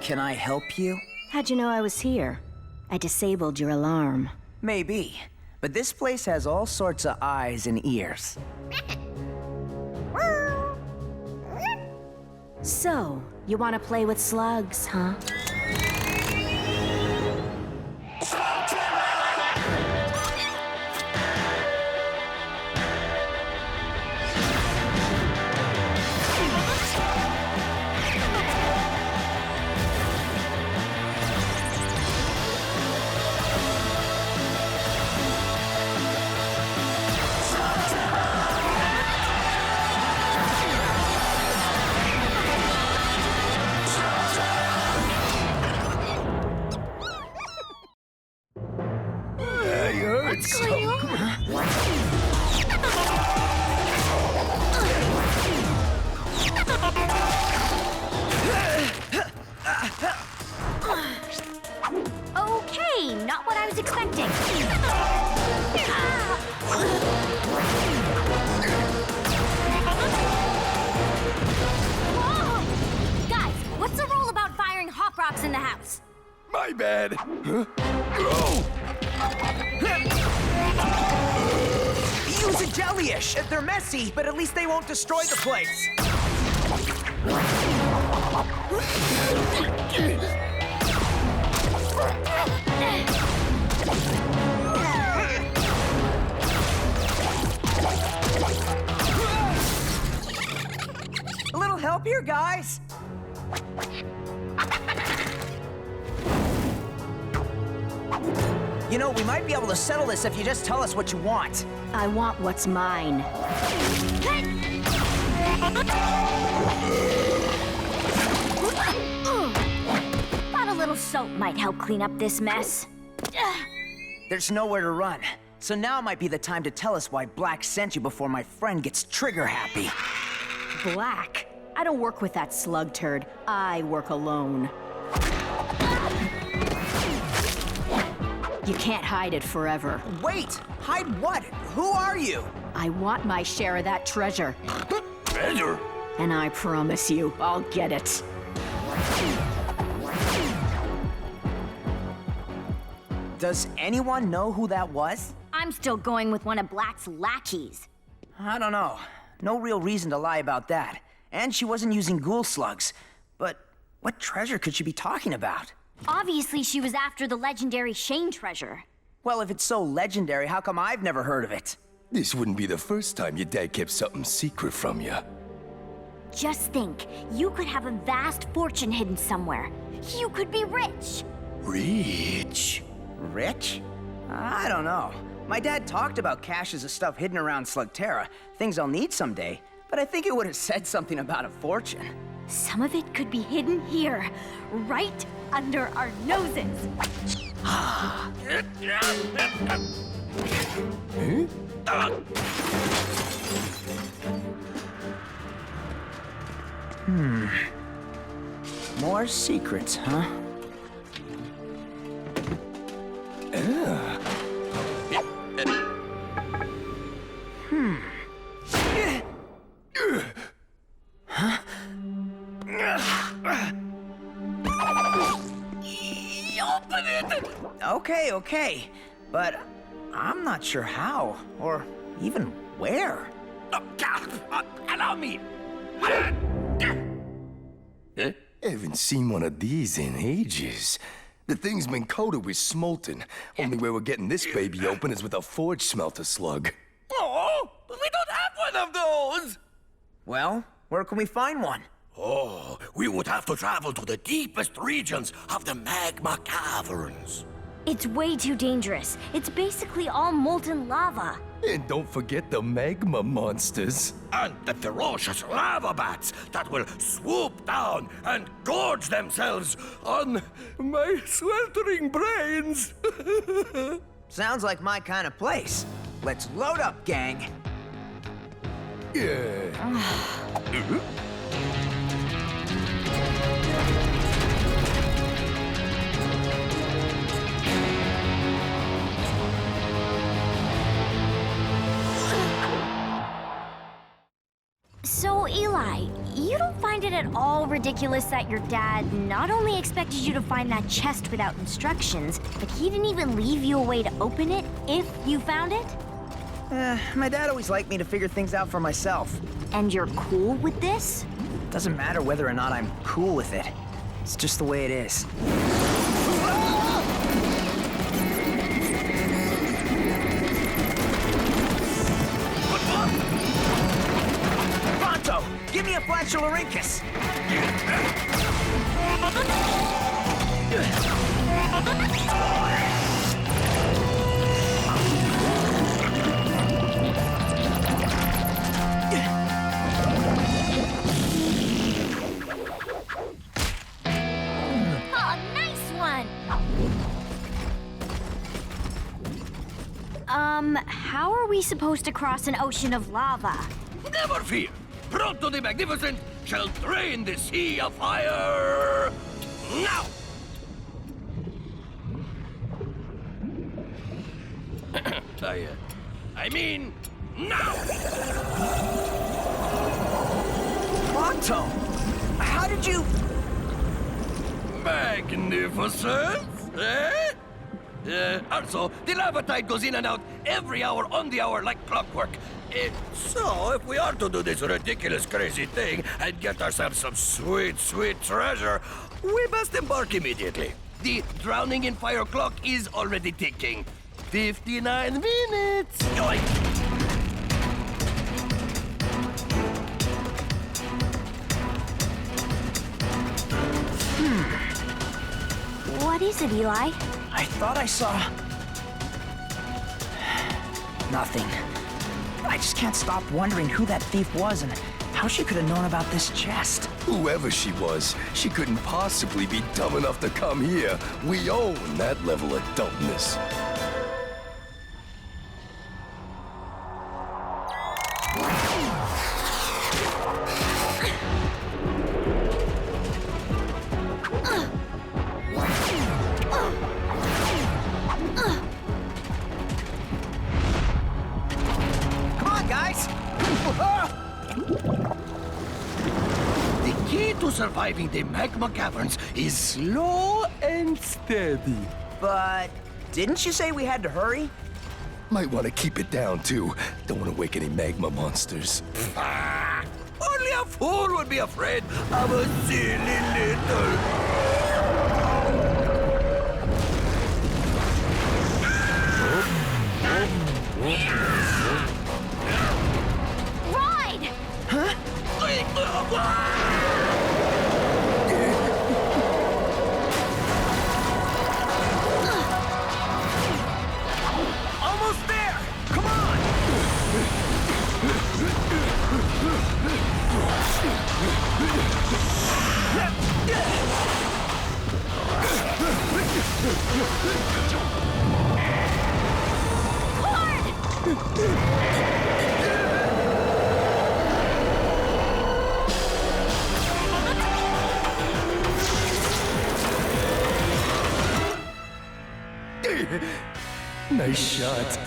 Can I help you? How'd you know I was here? I disabled your alarm. Maybe, but this place has all sorts of eyes and ears. So, you want to play with slugs, huh? What's going on? Okay, not what I was expecting. Whoa! Guys, what's the rule about firing hop rocks in the house? My bad. Huh? Oh! Use a jellyish. They're messy, but at least they won't destroy the place. A little help here, guys. You know, we might be able to settle this if you just tell us what you want. I want what's mine. Thought a little soap might help clean up this mess. There's nowhere to run. So now might be the time to tell us why Blakk sent you before my friend gets trigger happy. Blakk. I don't work with that slug turd. I work alone. You can't hide it forever. Wait! Hide what? Who are you? I want my share of that treasure. Treasure? And I promise you, I'll get it. Does anyone know who that was? I'm still going with one of Black's lackeys. I don't know. No real reason to lie about that. And she wasn't using ghoul slugs. But what treasure could she be talking about? Obviously, she was after the legendary Shane treasure. Well, if it's so legendary, how come I've never heard of it? This wouldn't be the first time your dad kept something secret from you. Just think, you could have a vast fortune hidden somewhere. You could be rich. Rich? Rich? I don't know. My dad talked about caches of stuff hidden around Slugterra, things I'll need someday, but I think it would have said something about a fortune. Some of it could be hidden here, right under our noses. Huh? More secrets, huh? Okay, but I'm not sure how, or even where. Allow me. Haven't seen one of these in ages. The thing's been coated with smolten. Only way we're getting this baby open is with a forge smelter slug. Oh, we don't have one of those! Well, where can we find one? Oh, we would have to travel to the deepest regions of the magma caverns. It's way too dangerous. It's basically all molten lava. And don't forget the magma monsters. And the ferocious lava bats that will swoop down and gorge themselves on my sweltering brains. Sounds like my kind of place. Let's load up, gang. Yeah. So, Eli, you don't find it at all ridiculous that your dad not only expected you to find that chest without instructions, but he didn't even leave you a way to open it if you found it? My dad always liked me to figure things out for myself. And you're cool with this? Doesn't matter whether or not I'm cool with it. It's just the way it is. Pronto! Give me a flatularincus! Oh, nice one! How are we supposed to cross an ocean of lava? Never fear. Pronto the Magnificent shall drain the sea of fire now. I mean, now! Pronto! How did you... Magnificent, eh? Also, the lava tide goes in and out every hour on the hour like clockwork. So, if we are to do this ridiculous, crazy thing and get ourselves some sweet, sweet treasure, we must embark immediately. The drowning in fire clock is already ticking. 59 minutes. Yoink. What is it, Eli? I thought I saw... nothing. I just can't stop wondering who that thief was and how she could have known about this chest. Whoever she was, she couldn't possibly be dumb enough to come here. We own that level of dumbness. Come on, guys! The key to surviving the magma caverns is slow and steady. But didn't you say we had to hurry? Might want to keep it down, too. Don't want to wake any magma monsters. Only a fool would be afraid of a silly little... Ride! Almost there! Come on! Nice shot.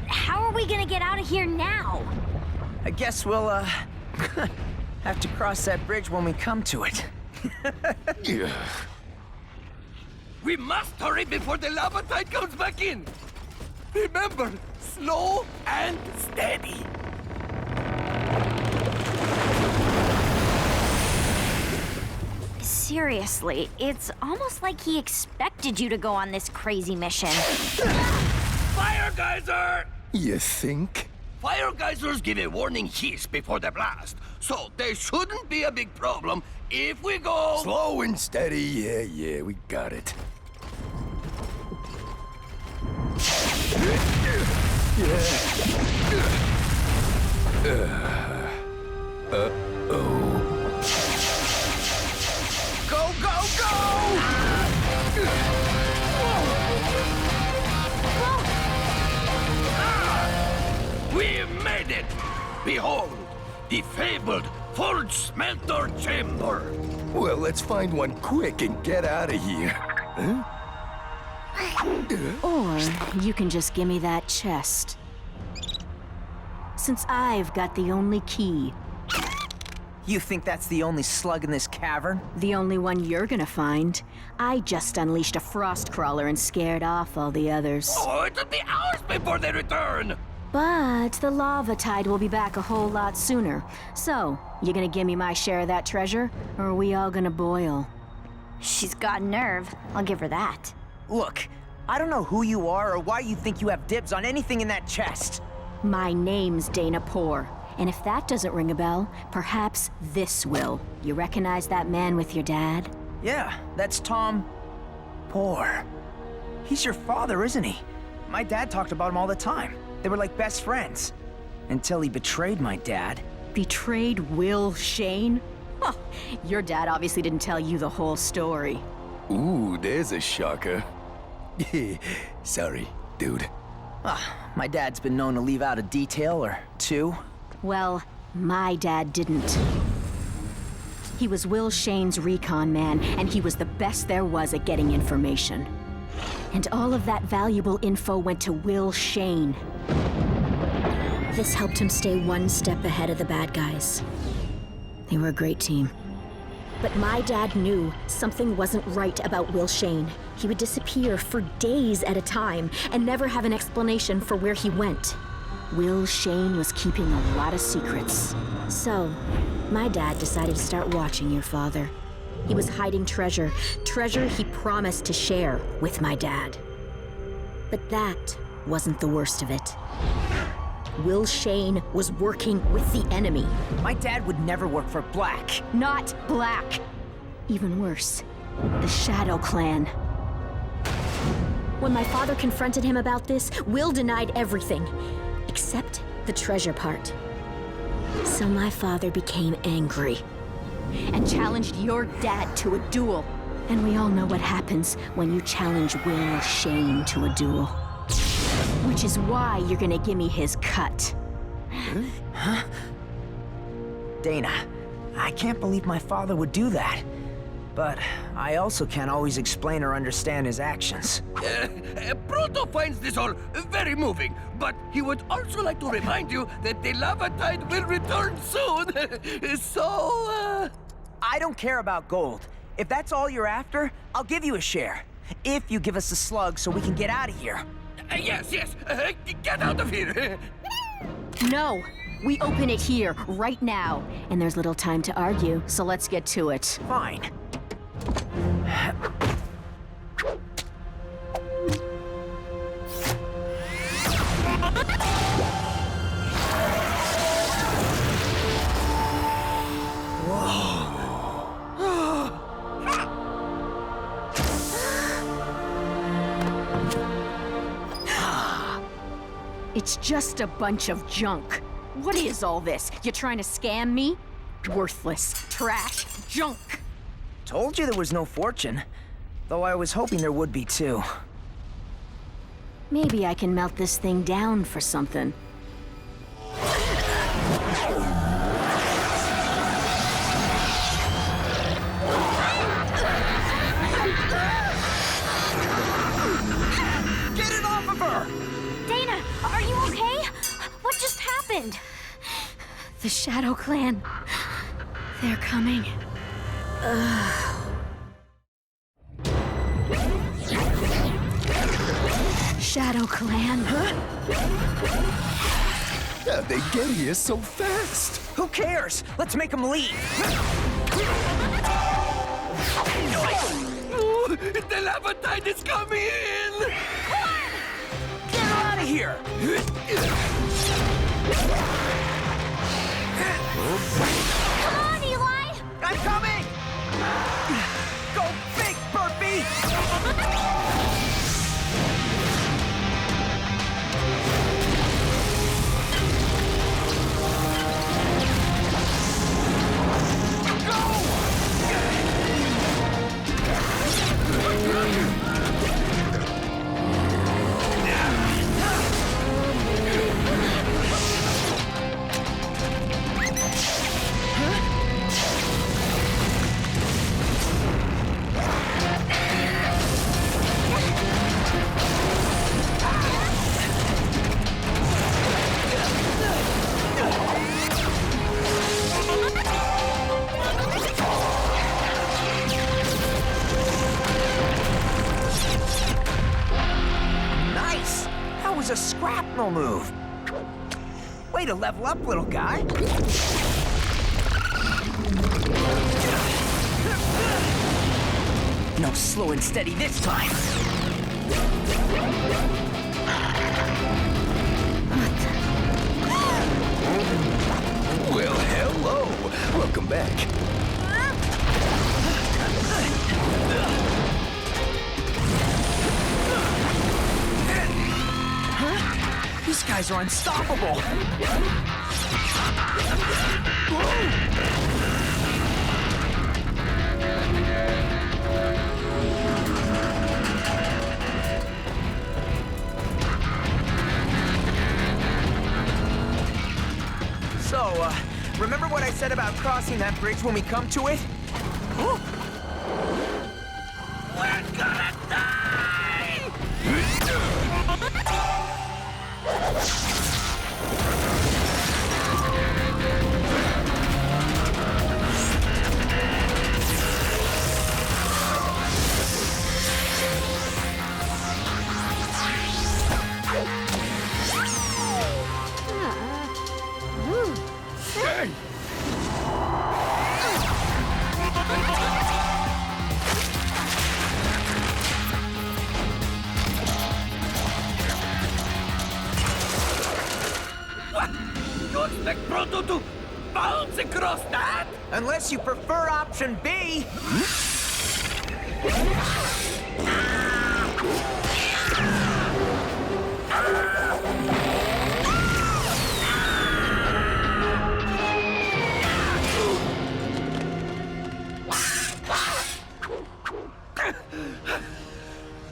How are we gonna get out of here now? I guess we'll, have to cross that bridge when we come to it. Yeah. We must hurry before the lava tide comes back in. Remember, slow and steady. seriously, it's almost like he expected you to go on this crazy mission. Fire geyser! You think? Fire geysers give a warning hiss before the blast, so there shouldn't be a big problem if we go... Slow and steady, yeah, we got it. Go, go, go! We made it! Behold, the fabled forge smelter chamber. Well, let's find one quick and get out of here. Huh? Or you can just give me that chest. Since I've got the only key. You think that's the only slug in this cavern? The only one you're gonna find. I just unleashed a frost crawler and scared off all the others. Oh, it'll be hours before they return. But the lava tide will be back a whole lot sooner. So, you gonna give me my share of that treasure, or are we all gonna boil? She's got nerve. I'll give her that. Look, I don't know who you are or why you think you have dibs on anything in that chest. My name's Dana Poor, and if that doesn't ring a bell, perhaps this will. You recognize that man with your dad? Yeah, that's Tom Poor. He's your father, isn't he? My dad talked about him all the time. They were like best friends. Until he betrayed my dad. Betrayed Will Shane? Huh, your dad obviously didn't tell you the whole story. Ooh, there's a shocker. Sorry, dude. My dad's been known to leave out a detail or two. Well, my dad didn't. He was Will Shane's recon man, and he was the best there was at getting information. And all of that valuable info went to Will Shane. This helped him stay one step ahead of the bad guys. They were a great team. But my dad knew something wasn't right about Will Shane. He would disappear for days at a time and never have an explanation for where he went. Will Shane was keeping a lot of secrets. So, my dad decided to start watching your father. He was hiding treasure he promised to share with my dad. But that wasn't the worst of it. Will Shane was working with the enemy. My dad would never work for Blakk. Not Blakk. Even worse, the Shadow Clan. When my father confronted him about this, Will denied everything, except the treasure part. So my father became angry and challenged your dad to a duel. And we all know what happens when you challenge Will Shane to a duel. Which is why you're gonna give me his cut. Huh? Dana, I can't believe my father would do that. But I also can't always explain or understand his actions. Proto finds this all very moving, but he would also like to remind you that the lava tide will return soon. So, I don't care about gold. If that's all you're after, I'll give you a share. If you give us the slug so we can get out of here. Yes, get out of here. No, we open it here, right now. And there's little time to argue, so let's get to it. Fine. It's just a bunch of junk. What is all this? You trying to scam me? Worthless, trash, junk. Told you there was no fortune. Though I was hoping there would be too. Maybe I can melt this thing down for something. Get it off of her! Dana, are you okay? What just happened? The Shadow Clan. They're coming. Shadow Clan? How'd they get here so fast? Who cares? Let's make them leave. The lava tide is coming in! Get her out of here! Come on, Eli! I'm coming! Go big, Burpee! Nice! That was a scrapnel move. Way to level up, little guy. No slow and steady this time. Well, hello. Welcome back. These guys are unstoppable. So, remember what I said about crossing that bridge when we come to it? We're gonna die! Hey! What? You expect Proto to bounce across that? Unless you prefer option B.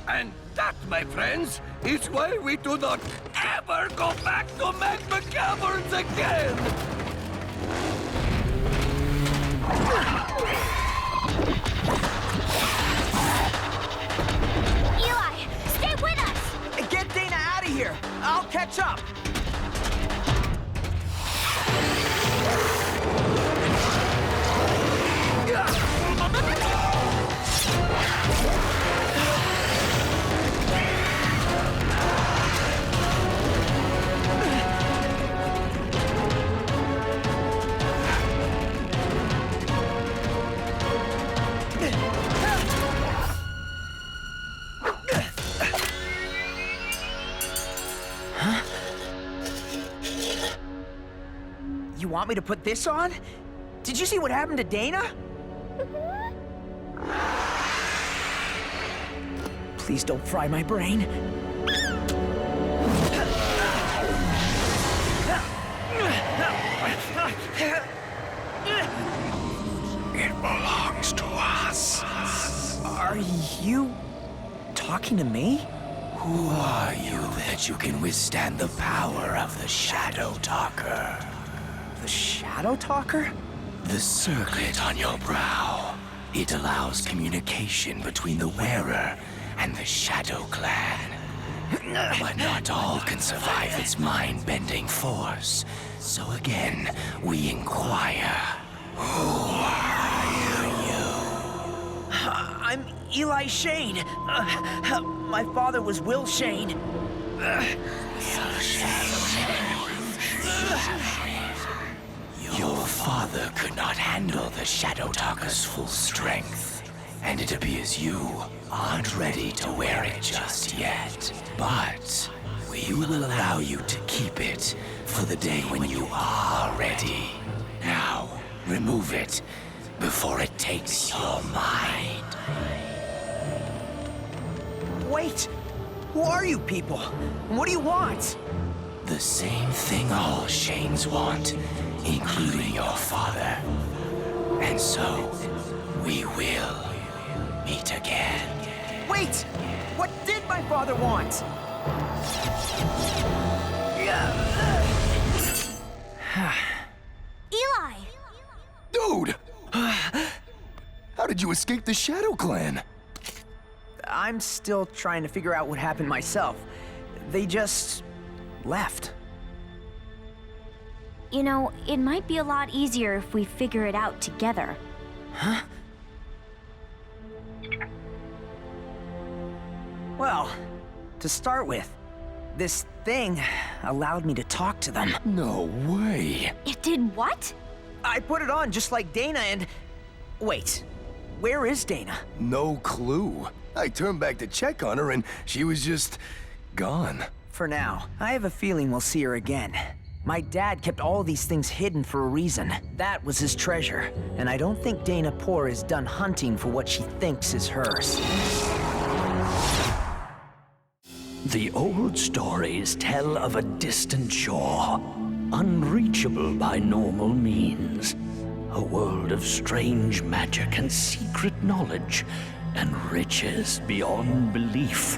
And that, my friends, is why we do not ever go back to magma caverns again! Eli, stay with us! Get Dana out of here. I'll catch up. You want me to put this on? Did you see what happened to Dana? Please don't fry my brain. It belongs to us. Are you talking to me? Who are you that you can withstand the power of the Shadow Talker? The Shadow Talker? The circlet on your brow. It allows communication between the wearer and the Shadow Clan. But not all can survive its mind-bending force. So again, we inquire. Who are you? I'm Eli Shane. My father was Will Shane. Your father could not handle the Shadow Talker's full strength, and it appears you aren't ready to wear it just yet. But we will allow you to keep it for the day when you are ready. Now, remove it before it takes your mind. Wait! Who are you people? What do you want? The same thing all Shanes want, including your father. And so, we will meet again. Wait! What did my father want? Eli! Dude! How did you escape the Shadow Clan? I'm still trying to figure out what happened myself. They just left. You know, it might be a lot easier if we figure it out together. Huh? Well, to start with, this thing allowed me to talk to them. No way. It did what? I put it on just like Dana and... Wait, where is Dana? No clue. I turned back to check on her and she was just gone. For now, I have a feeling we'll see her again. My dad kept all these things hidden for a reason. That was his treasure. And I don't think Dana Poor is done hunting for what she thinks is hers. The old stories tell of a distant shore, unreachable by normal means. A world of strange magic and secret knowledge, and riches beyond belief.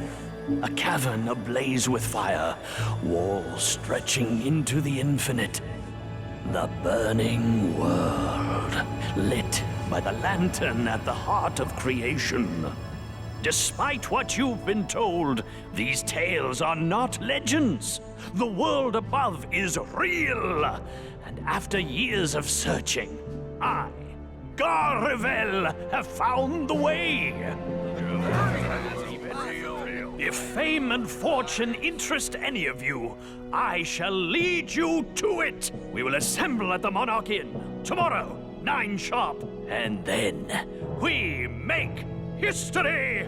A cavern ablaze with fire, walls stretching into the infinite. The burning world, lit by the lantern at the heart of creation. Despite what you've been told, these tales are not legends. The world above is real. And after years of searching, I, Garrevel, have found the way. If fame and fortune interest any of you, I shall lead you to it. We will assemble at the Monarch Inn tomorrow, 9 sharp, and then we make history!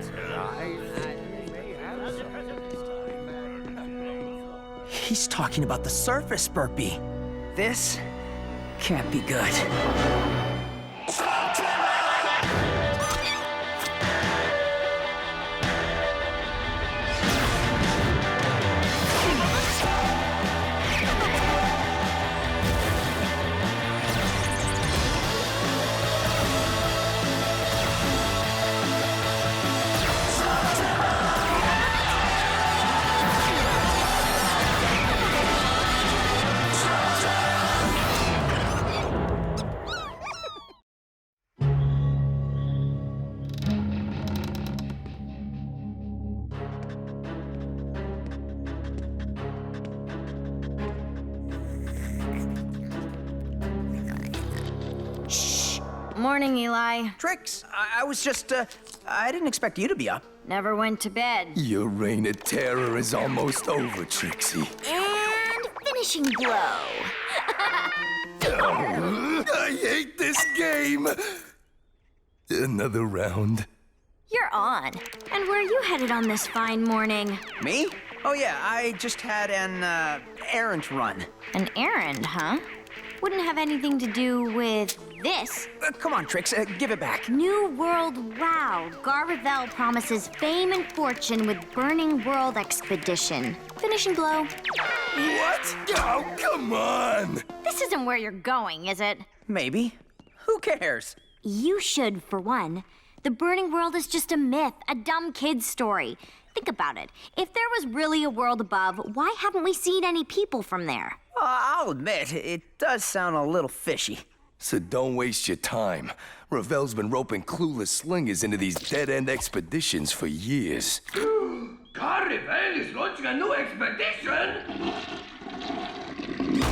He's talking about the surface, Burpee. This can't be good. Morning, Eli. Trix, I was just, I didn't expect you to be up. Never went to bed. Your reign of terror is almost over, Trixie. And finishing blow. I hate this game! Another round. You're on. And where are you headed on this fine morning? Me? Oh yeah, I just had an, errand run. An errand, huh? Wouldn't have anything to do with this. Come on, Trix, give it back. New World Wow. Garrevel promises fame and fortune with Burning World Expedition. Finishing blow. What? Oh, come on! This isn't where you're going, is it? Maybe. Who cares? You should, for one. The Burning World is just a myth, a dumb kid's story. Think about it. If there was really a world above, why haven't we seen any people from there? I'll admit, it does sound a little fishy. So don't waste your time. Ravel's been roping clueless slingers into these dead-end expeditions for years. Garrevel is launching a new expedition?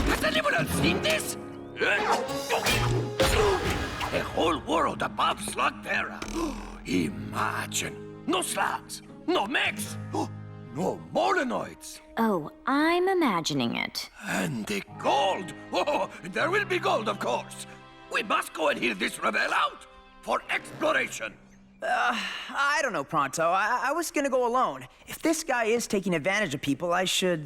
Has anyone else seen this? A whole world above Slugterra. Imagine. No slugs, no mechs, no molenoids. Oh, I'm imagining it. And the gold. Oh, there will be gold, of course. We must go and heal this Ravel out for exploration. I don't know, Pronto. I was gonna go alone. If this guy is taking advantage of people, I should,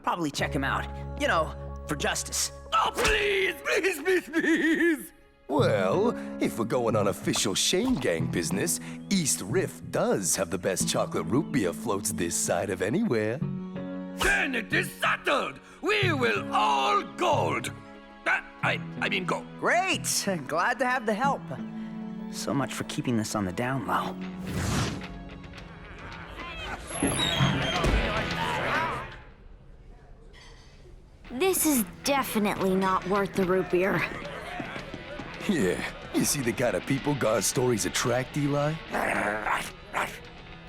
probably check him out. You know, for justice. Oh, please, please, please, please! Well, if we're going on official Shane Gang business, East Rift does have the best chocolate root beer floats this side of anywhere. Then it is settled! We will all gold! I mean go. Great! Glad to have the help. So much for keeping this on the down low. This is definitely not worth the root beer. Yeah, you see the kind of people God's stories attract, Eli?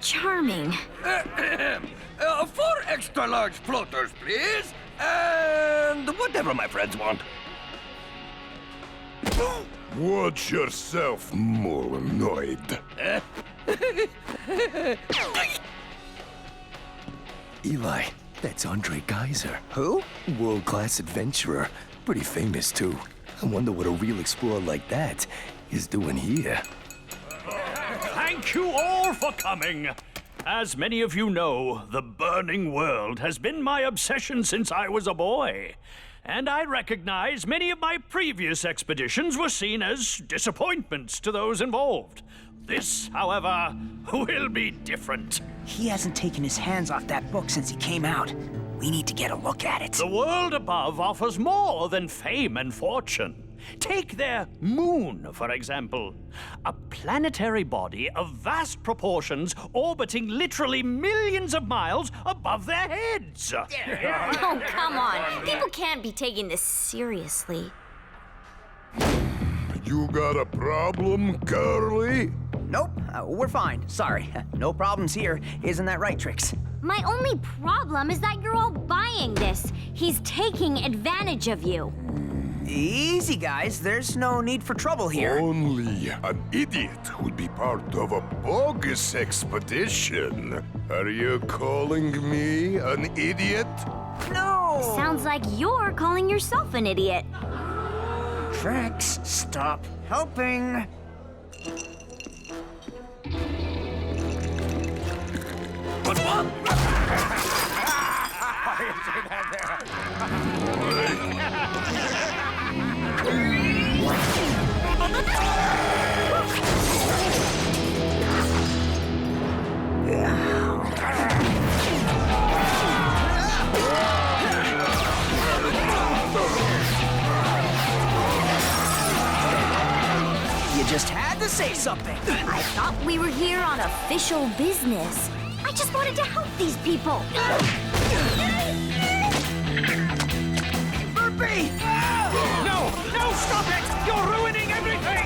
Charming. 4 extra large floaters, please. And whatever my friends want. Watch yourself, Molenoid. Eli, that's Andre Geyser. Who? World-class adventurer. Pretty famous, too. I wonder what a real explorer like that is doing here. Thank you all for coming. As many of you know, the burning world has been my obsession since I was a boy. And I recognize many of my previous expeditions were seen as disappointments to those involved. This, however, will be different. He hasn't taken his hands off that book since he came out. We need to get a look at it. The world above offers more than fame and fortune. Take their moon, for example. A planetary body of vast proportions orbiting literally millions of miles above their heads. Oh, come on. People can't be taking this seriously. You got a problem, Curly? Nope, we're fine. Sorry. No problems here. Isn't that right, Trix? My only problem is that you're all buying this. He's taking advantage of you. Easy, guys. There's no need for trouble here. Only an idiot would be part of a bogus expedition. Are you calling me an idiot? No! Sounds like you're calling yourself an idiot. Trix, stop helping. You just had to say something. I thought we were here on official business. I just wanted to help these people. Burpee! No! No, stop it! You're ruining everything!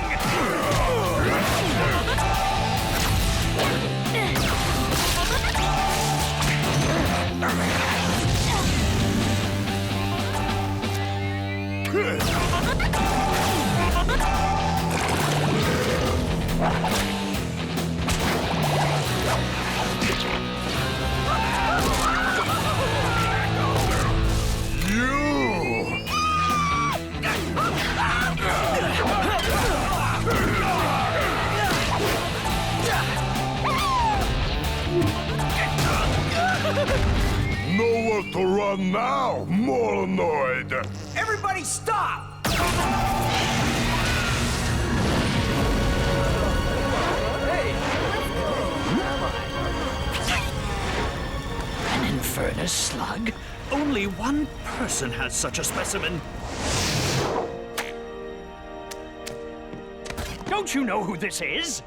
Nowhere to run now, Molenoid! Everybody stop! An infernus slug? Only one person has such a specimen. Don't you know who this is?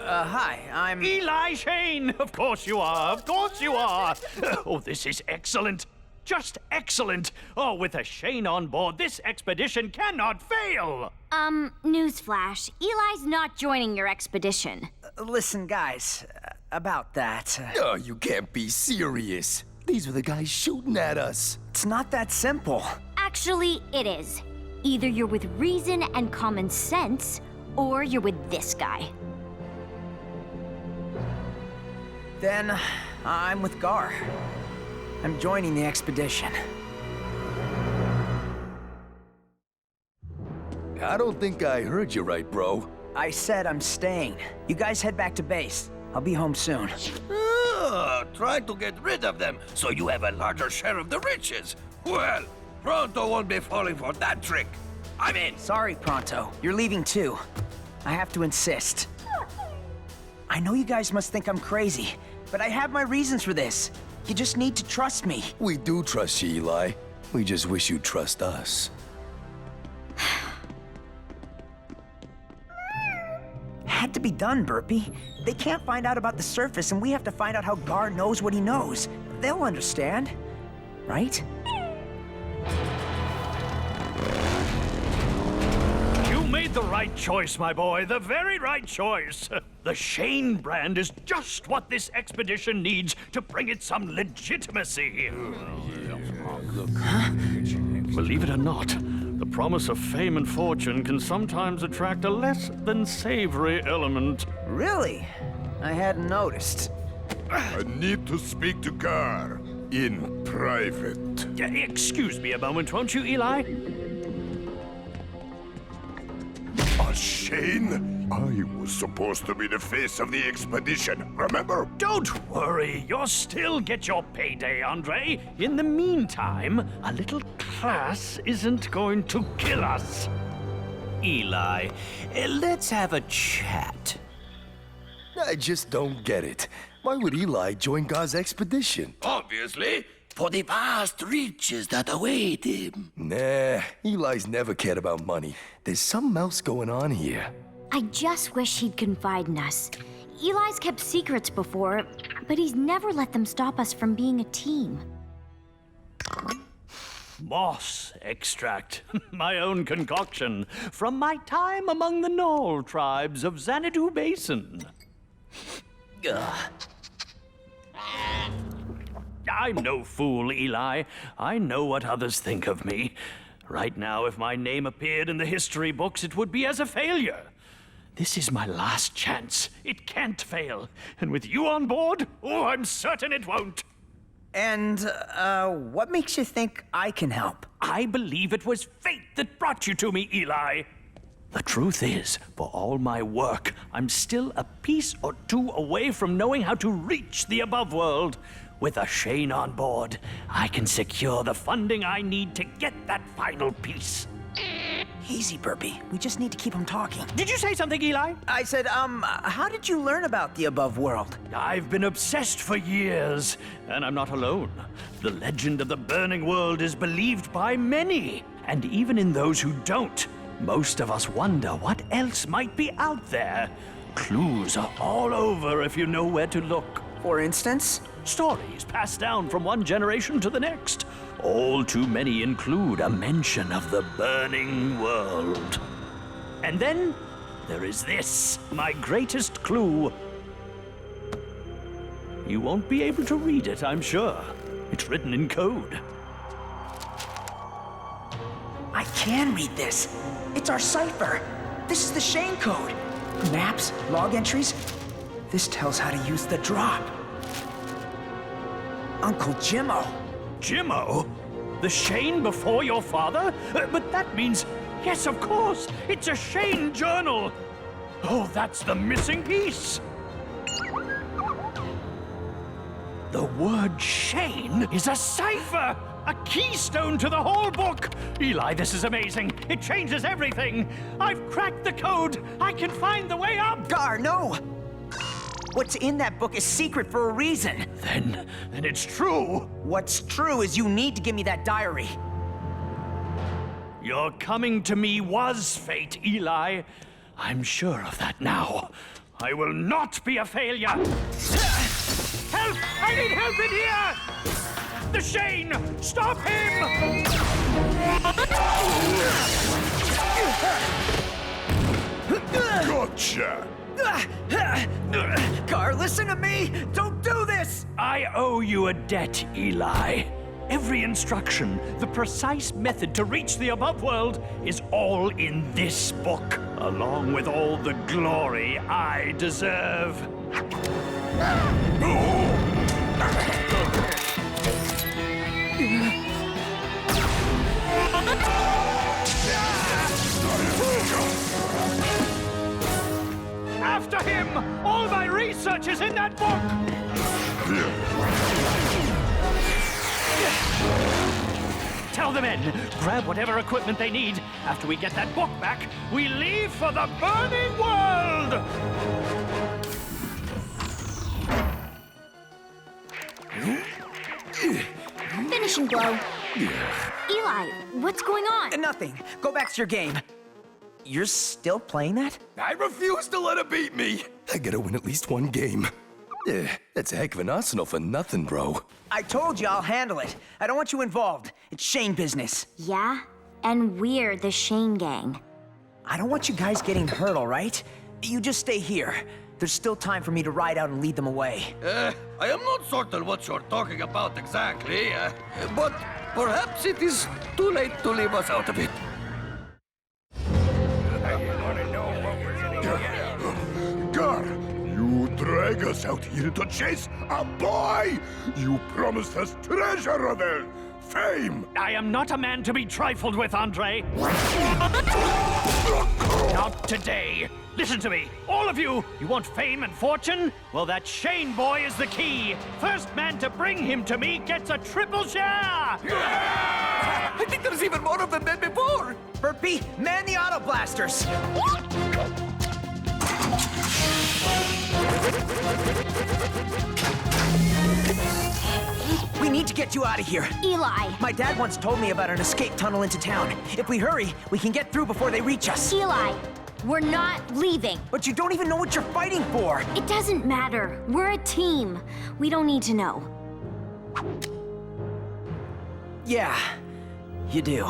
Hi, I'm... Eli Shane! Of course you are, of course you are! Oh, this is excellent! Just excellent! Oh, with a Shane on board, this expedition cannot fail! Newsflash. Eli's not joining your expedition. Listen, guys, about that. Oh, you can't be serious. These were the guys shooting at us. It's not that simple. Actually, it is. Either you're with reason and common sense, or you're with this guy. Then I'm with Gar. I'm joining the expedition. I don't think I heard you right, bro. I said I'm staying. You guys head back to base. I'll be home soon. Try to get rid of them so you have a larger share of the riches. Well, Pronto won't be falling for that trick. I'm in. Sorry, Pronto. You're leaving too. I have to insist. I know you guys must think I'm crazy, but I have my reasons for this. You just need to trust me. We do trust you, Eli. We just wish you'd trust us. Had to be done, Burpee. They can't find out about the surface, and we have to find out how Gar knows what he knows. They'll understand, right? You made the right choice, my boy. The very right choice. The Shane brand is just what this expedition needs to bring it some legitimacy. Believe it or not, the promise of fame and fortune can sometimes attract a less than savory element. Really? I hadn't noticed. I need to speak to Gar in private. Excuse me a moment, won't you, Eli? Shane? I was supposed to be the face of the expedition, remember? Don't worry, you'll still get your payday, Andre. In the meantime, a little class isn't going to kill us. Eli, let's have a chat. I just don't get it. Why would Eli join Gar's expedition? Obviously. For the vast riches that await him. Nah, Eli's never cared about money. There's something else going on here. I just wish he'd confide in us. Eli's kept secrets before, but he's never let them stop us from being a team. Moss extract, my own concoction, from my time among the Knoll tribes of Xanadu Basin. I'm no fool, Eli. I know what others think of me. Right now, if my name appeared in the history books, it would be as a failure. This is my last chance. It can't fail. And with you on board, oh, I'm certain it won't. And, what makes you think I can help? I believe it was fate that brought you to me, Eli. The truth is, for all my work, I'm still a piece or two away from knowing how to reach the above world. With a Shane on board, I can secure the funding I need to get that final piece. Easy, Burpee. We just need to keep him talking. Did you say something, Eli? I said, how did you learn about the above world? I've been obsessed for years, and I'm not alone. The legend of the burning world is believed by many, and even in those who don't, most of us wonder what else might be out there. Clues are all over if you know where to look. For instance? Stories passed down from one generation to the next. All too many include a mention of the burning world. And then there is this, my greatest clue. You won't be able to read it, I'm sure. It's written in code. I can read this. It's our cipher. This is the Shane code. Maps, log entries. This tells how to use the drop. Uncle Jimmo. Jimmo? The Shane before your father? But that means, yes, of course, it's a Shane journal. Oh, that's the missing piece. The word Shane is a cipher, a keystone to the whole book. Eli, this is amazing. It changes everything. I've cracked the code. I can find the way up. Gar, no! What's in that book is secret for a reason. Then it's true. What's true is you need to give me that diary. Your coming to me was fate, Eli. I'm sure of that now. I will not be a failure. Help! I need help in here! The Shane! Stop him! Gotcha! Gar, listen to me! Don't do this! I owe you a debt, Eli. Every instruction, the precise method to reach the above world is all in this book, along with all the glory I deserve. research is in that book! Tell the men, grab whatever equipment they need. After we get that book back, we leave for the burning world! Finishing blow. Eli, what's going on? Nothing. Go back to your game. You're still playing that? I refuse to let her beat me. I gotta win at least one game. That's a heck of an arsenal for nothing, bro. I told you I'll handle it. I don't want you involved. It's Shane business. Yeah? And we're the Shane gang. I don't want you guys getting hurt, all right? You just stay here. There's still time for me to ride out and lead them away. I am not certain what you're talking about exactly, but perhaps it is too late to leave us out of it. Gar, you drag us out here to chase a boy! You promised us treasure of it! Fame! I am not a man to be trifled with, Andre. Not today. Listen to me, all of you. You want fame and fortune? Well, that Shane boy is the key. First man to bring him to me gets a triple share! I think there's even more of them than before! Burpee, man the auto blasters! We need to get you out of here. Eli! My dad once told me about an escape tunnel into town. If we hurry, we can get through before they reach us. Eli! We're not leaving. But you don't even know what you're fighting for. It doesn't matter. We're a team. We don't need to know. Yeah, you do.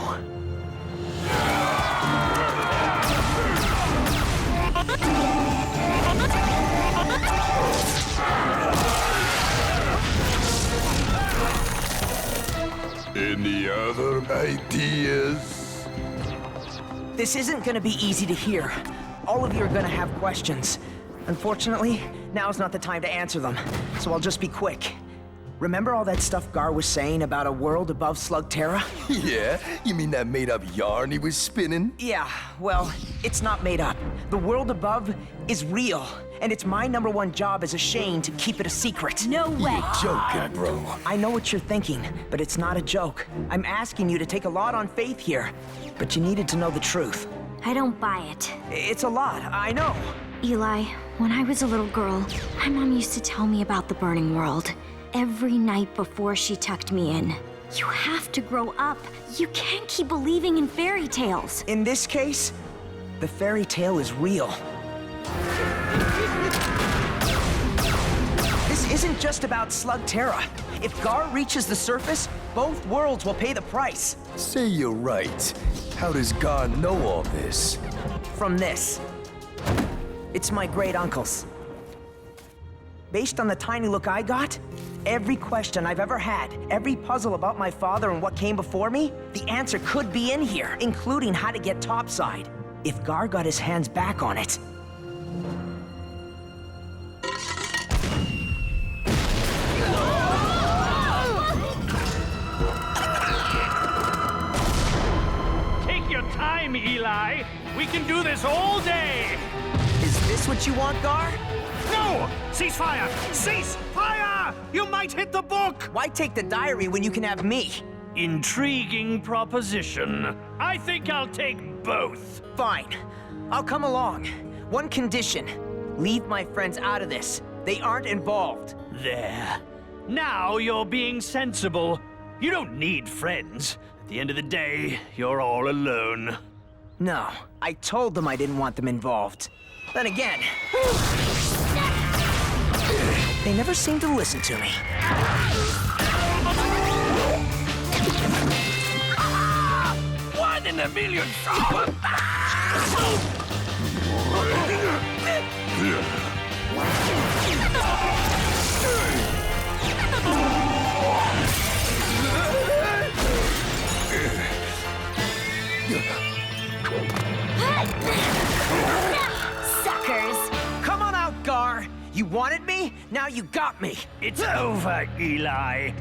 Any other ideas? This isn't gonna be easy to hear. All of you are gonna have questions. Unfortunately, now's not the time to answer them, so I'll just be quick. Remember all that stuff Gar was saying about a world above Slugterra? Yeah? You mean that made-up yarn he was spinning? Yeah, well, it's not made up. The world above is real, and it's my #1 job as a Shane to keep it a secret. No way. Joking, bro. I know what you're thinking, but it's not a joke. I'm asking you to take a lot on faith here, but you needed to know the truth. I don't buy it. It's a lot, I know. Eli, when I was a little girl, my mom used to tell me about the burning world. Every night before she tucked me in. You have to grow up. You can't keep believing in fairy tales. In this case, the fairy tale is real. This isn't just about Slugterra. If Gar reaches the surface, both worlds will pay the price. Say you're right. How does Gar know all this? From this. It's my great-uncle's. Based on the tiny look I got, every question I've ever had, every puzzle about my father and what came before me, the answer could be in here, including how to get topside. If Gar got his hands back on it. Take your time, Eli. We can do this all day. Is this what you want, Gar? No! Cease fire! Cease fire! You might hit the book! Why take the diary when you can have me? Intriguing proposition. I think I'll take both. Fine. I'll come along. One condition. Leave my friends out of this. They aren't involved. There. Now you're being sensible. You don't need friends. At the end of the day, you're all alone. No, I told them I didn't want them involved. Then again, they never seem to listen to me. One in a million! Suckers! Come on out, Gar. You wanted me? Now you got me. It's over, Eli.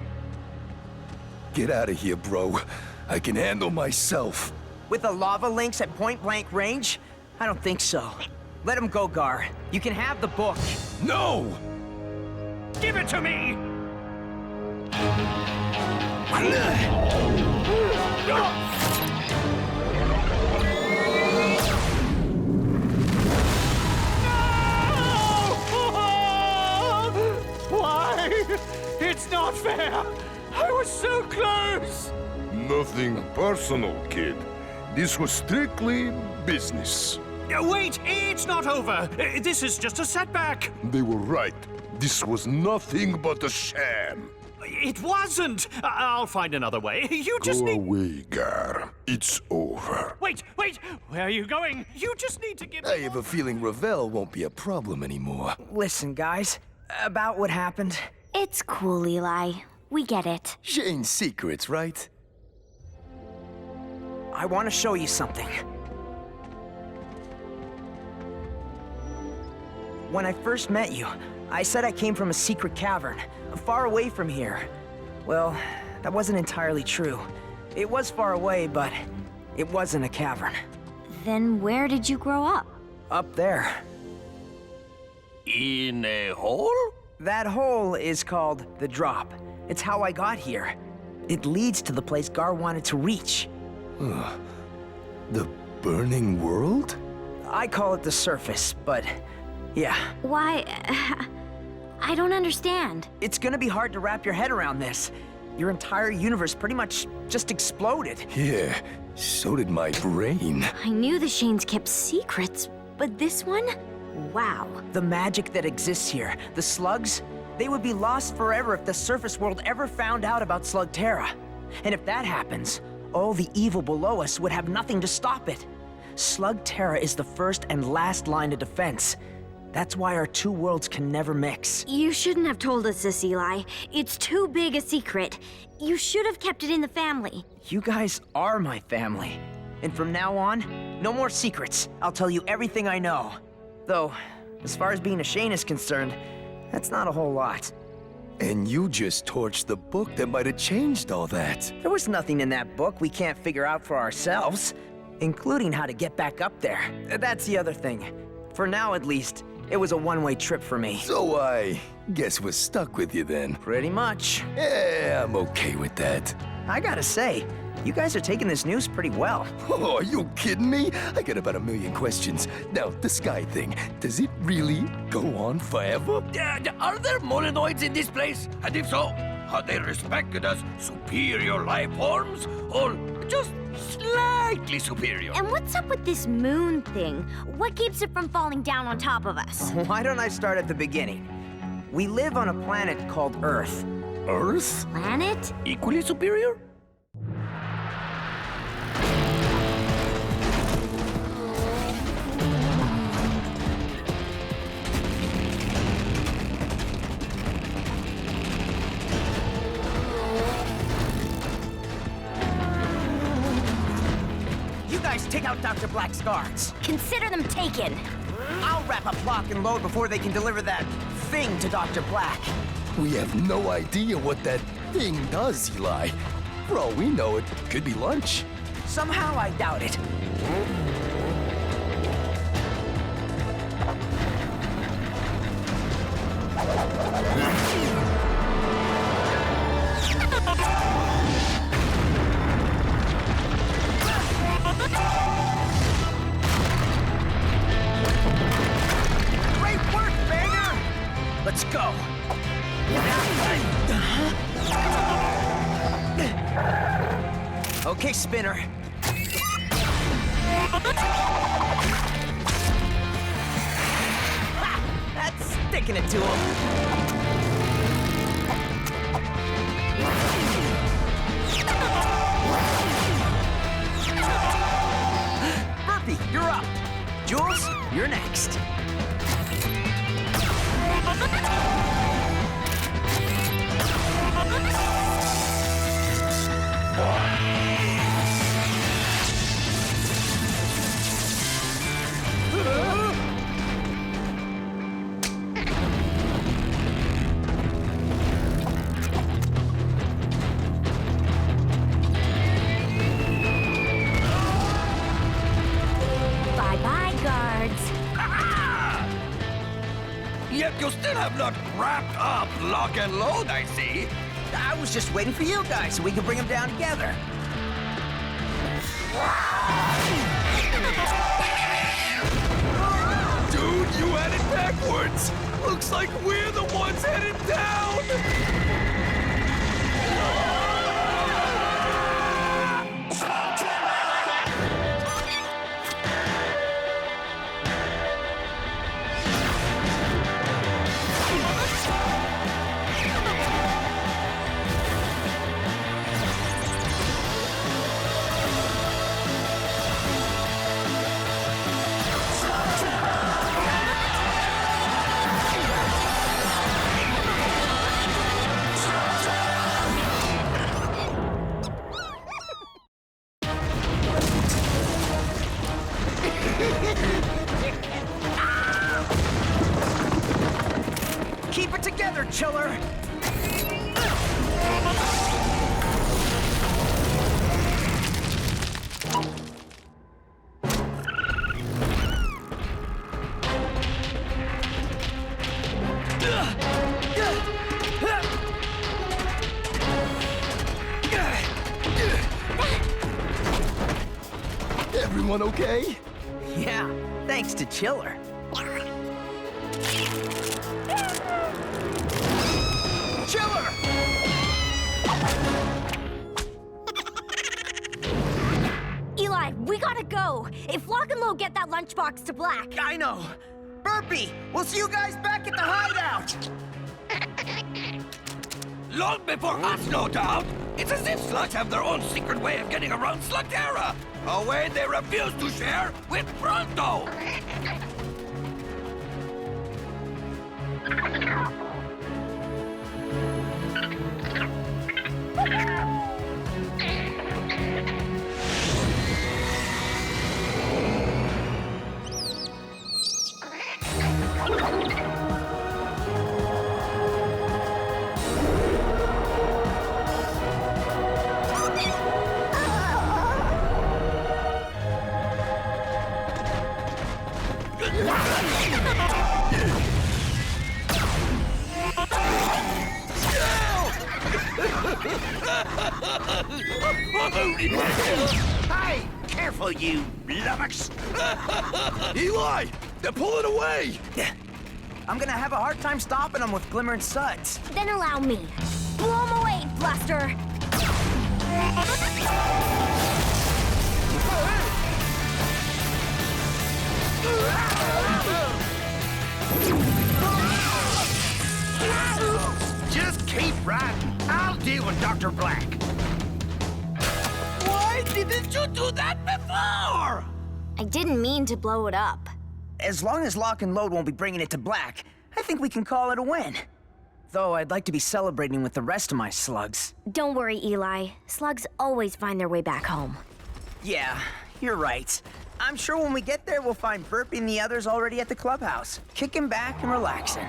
Get out of here, bro. I can handle myself. With the lava links at point-blank range? I don't think so. Let him go, Gar. You can have the book. No! Give it to me! Why? It's not fair! I was so close! Nothing personal, kid. This was strictly business. Wait, it's not over. This is just a setback. They were right. This was nothing but a sham. It wasn't. I'll find another way. You just Go need... away, Gar. It's over. Wait! Where are you going? You just need to give... I have a feeling Ravel won't be a problem anymore. Listen, guys, about what happened. It's cool, Eli. We get it. Shane's secrets, right? I want to show you something. When I first met you, I said I came from a secret cavern, far away from here. Well, that wasn't entirely true. It was far away, but it wasn't a cavern. Then where did you grow up? Up there. In a hole? That hole is called the Drop. It's how I got here. It leads to the place Gar wanted to reach. The burning world? I call it the surface, but yeah. Why... I don't understand. It's gonna be hard to wrap your head around this. Your entire universe pretty much just exploded. Yeah, so did my brain. I knew the Shanes kept secrets, but this one? Wow. The magic that exists here, the slugs, they would be lost forever if the surface world ever found out about Slugterra. And if that happens, all the evil below us would have nothing to stop it. Slugterra is the first and last line of defense. That's why our two worlds can never mix. You shouldn't have told us this, Eli. It's too big a secret. You should have kept it in the family. You guys are my family. And from now on, no more secrets. I'll tell you everything I know. Though, as far as being a Shane is concerned, that's not a whole lot. And you just torched the book that might have changed all that. There was nothing in that book we can't figure out for ourselves, including how to get back up there. That's the other thing. For now, at least, it was a one-way trip for me. So I guess we're stuck with you then. Pretty much. Yeah, I'm okay with that. I gotta say, you guys are taking this news pretty well. Oh, are you kidding me? I got about 1 million questions. Now, the sky thing, does it really go on forever? Are there molenoids in this place? And if so, are they respected as superior life forms? Or just slightly superior? And what's up with this moon thing? What keeps it from falling down on top of us? Why don't I start at the beginning? We live on a planet called Earth. Earth? Planet? Equally superior? Take out Dr. Black's guards. Consider them taken. I'll wrap up lock and load before they can deliver that thing to Dr. Blakk. We have no idea what that thing does, Eli. For all we know, it could be lunch. Somehow I doubt it. Let's go. Okay, Spinner. Ha! That's sticking it to him. Burpee, you're up. Jules, you're next. have not wrapped up lock and load, I see. I was just waiting for you guys so we could bring them down together. Dude, you had it backwards. Looks like we're the ones headed down. Keep it together, Chiller! Everyone okay? Yeah, thanks to Chiller. Chiller! Eli, we gotta go. If Lock and Load get that lunchbox to Blakk. I know. Burpee, we'll see you guys back at the hideout. Long before us, no doubt. It's as if slugs have their own secret way of getting around Slugterra. A way they refuse to share with Pronto. Hey, careful, you lummox! Eli, they're pulling away. I'm gonna have a hard time stopping them with Glimmer and Suds. Then allow me. Blow 'em away, Blaster! Just keep riding. I'll deal with Dr. Blakk. Why didn't you do that before? I didn't mean to blow it up. As long as Lock and Load won't be bringing it to Blakk, I think we can call it a win. Though I'd like to be celebrating with the rest of my slugs. Don't worry, Eli. Slugs always find their way back home. Yeah, you're right. I'm sure when we get there, we'll find Burpee and the others already at the clubhouse, kicking back and relaxing.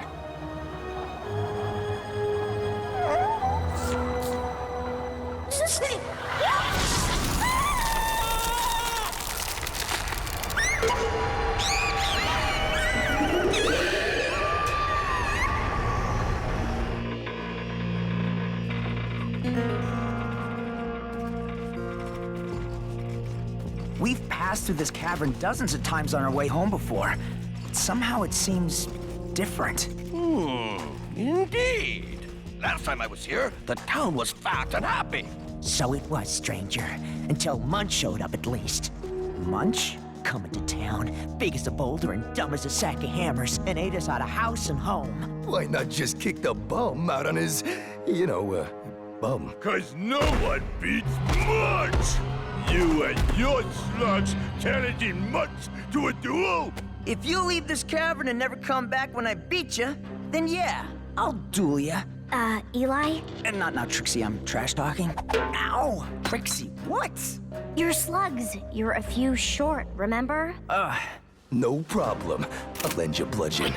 We've passed through this cavern dozens of times on our way home before. But somehow it seems different. Indeed. Last time I was here, the town was fat and happy. So it was, stranger. Until Munch showed up at least. Munch? Coming to town, big as a boulder and dumb as a sack of hammers, and ate us out of house and home. Why not just kick the bum out on his, bum? 'Cause no one beats much! You and your slugs challenging much to a duel? If you leave this cavern and never come back when I beat you, then yeah, I'll duel ya. Eli? And not Trixie, I'm trash talking. Ow! Trixie, what? You're slugs. You're a few short, remember? No problem. I'll lend you bludgeon.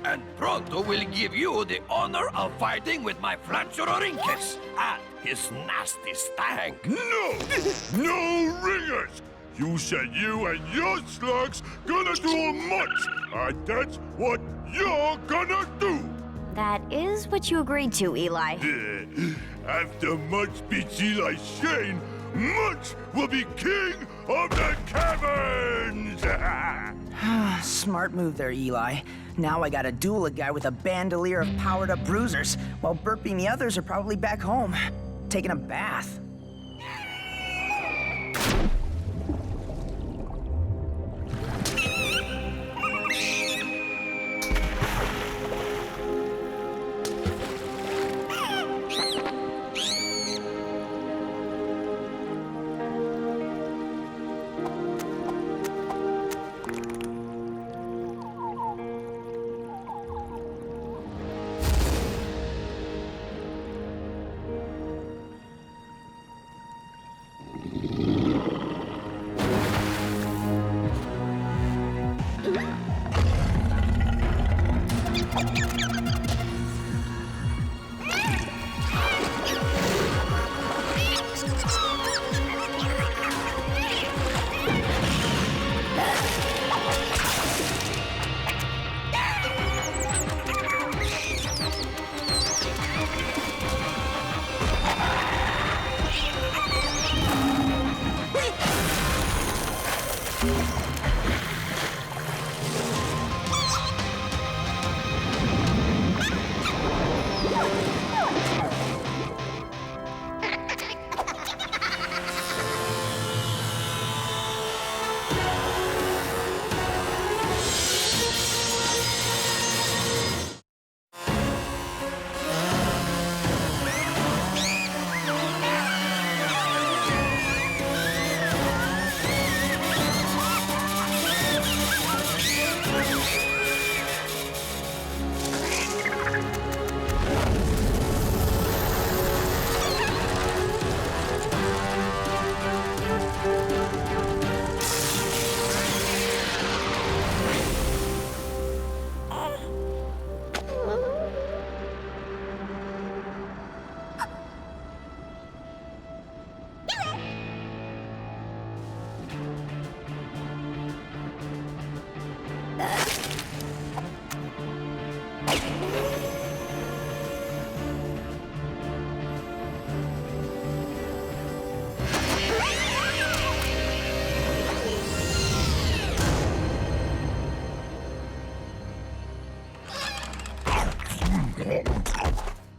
And Pronto will give you the honor of fighting with my Flanchororincus and his nasty stank. No! No ringers! You said you and your slugs gonna duel much, and that's what you're gonna do! That is what you agreed to, Eli. After much beats Eli Shane, much will be king of the caverns! Smart move there, Eli. Now I gotta duel a guy with a bandolier of powered-up bruisers, while Burpee and the others are probably back home, taking a bath.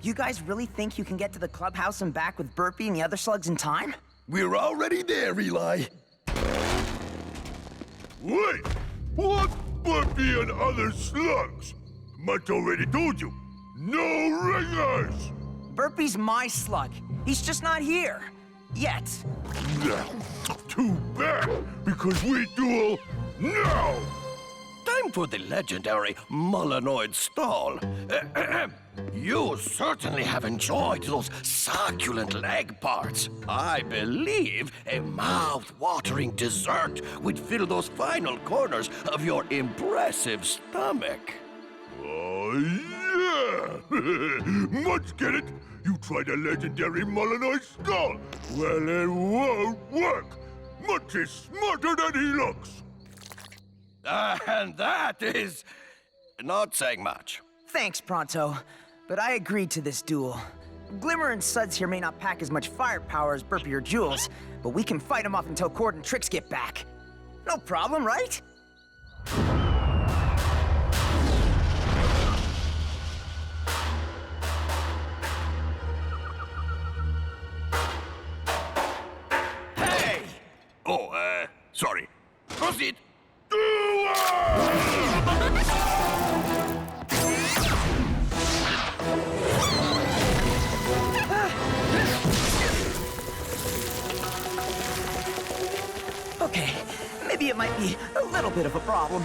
You guys really think you can get to the clubhouse and back with Burpee and the other slugs in time? We're already there, Eli. Wait! What Burpee and other slugs? Mutt already told you. No ringers! Burpee's my slug. He's just not here. Yet. Too bad, because we duel now! Time for the legendary Molanoid stall. You certainly have enjoyed those succulent leg parts. I believe a mouth-watering dessert would fill those final corners of your impressive stomach. Oh, yeah! Let's get it! You tried a legendary Molanoid skull! Well, it won't work! Mutt is smarter than he looks! And that is not saying much. Thanks, Pronto. But I agreed to this duel. Glimmer and Suds here may not pack as much firepower as Burpee or Jules, but we can fight them off until Cord and Trix get back. No problem, right? Hey! Oh, sorry. Proceed. Okay, maybe it might be a little bit of a problem.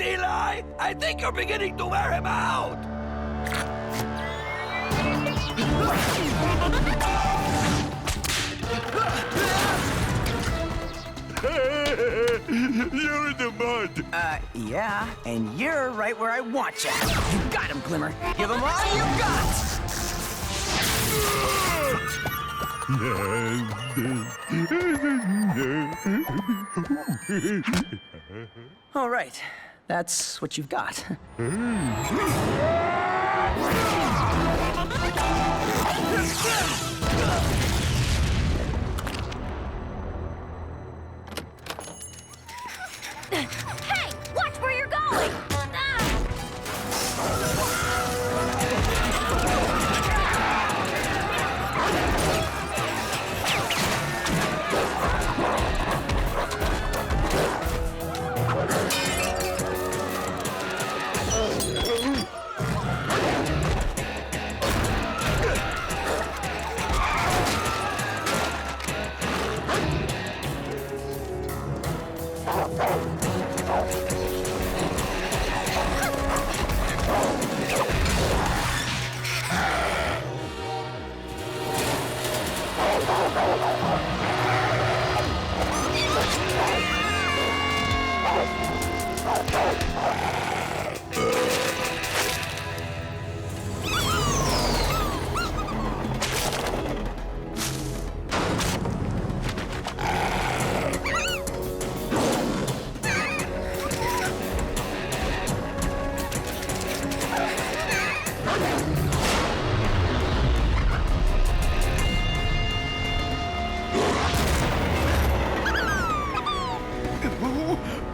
Eli! I think you're beginning to wear him out! You're in the mud. Yeah, and you're right where I want you. You got him, Glimmer. Give him all you got! All right, that's what you've got. Hey, watch where you're going!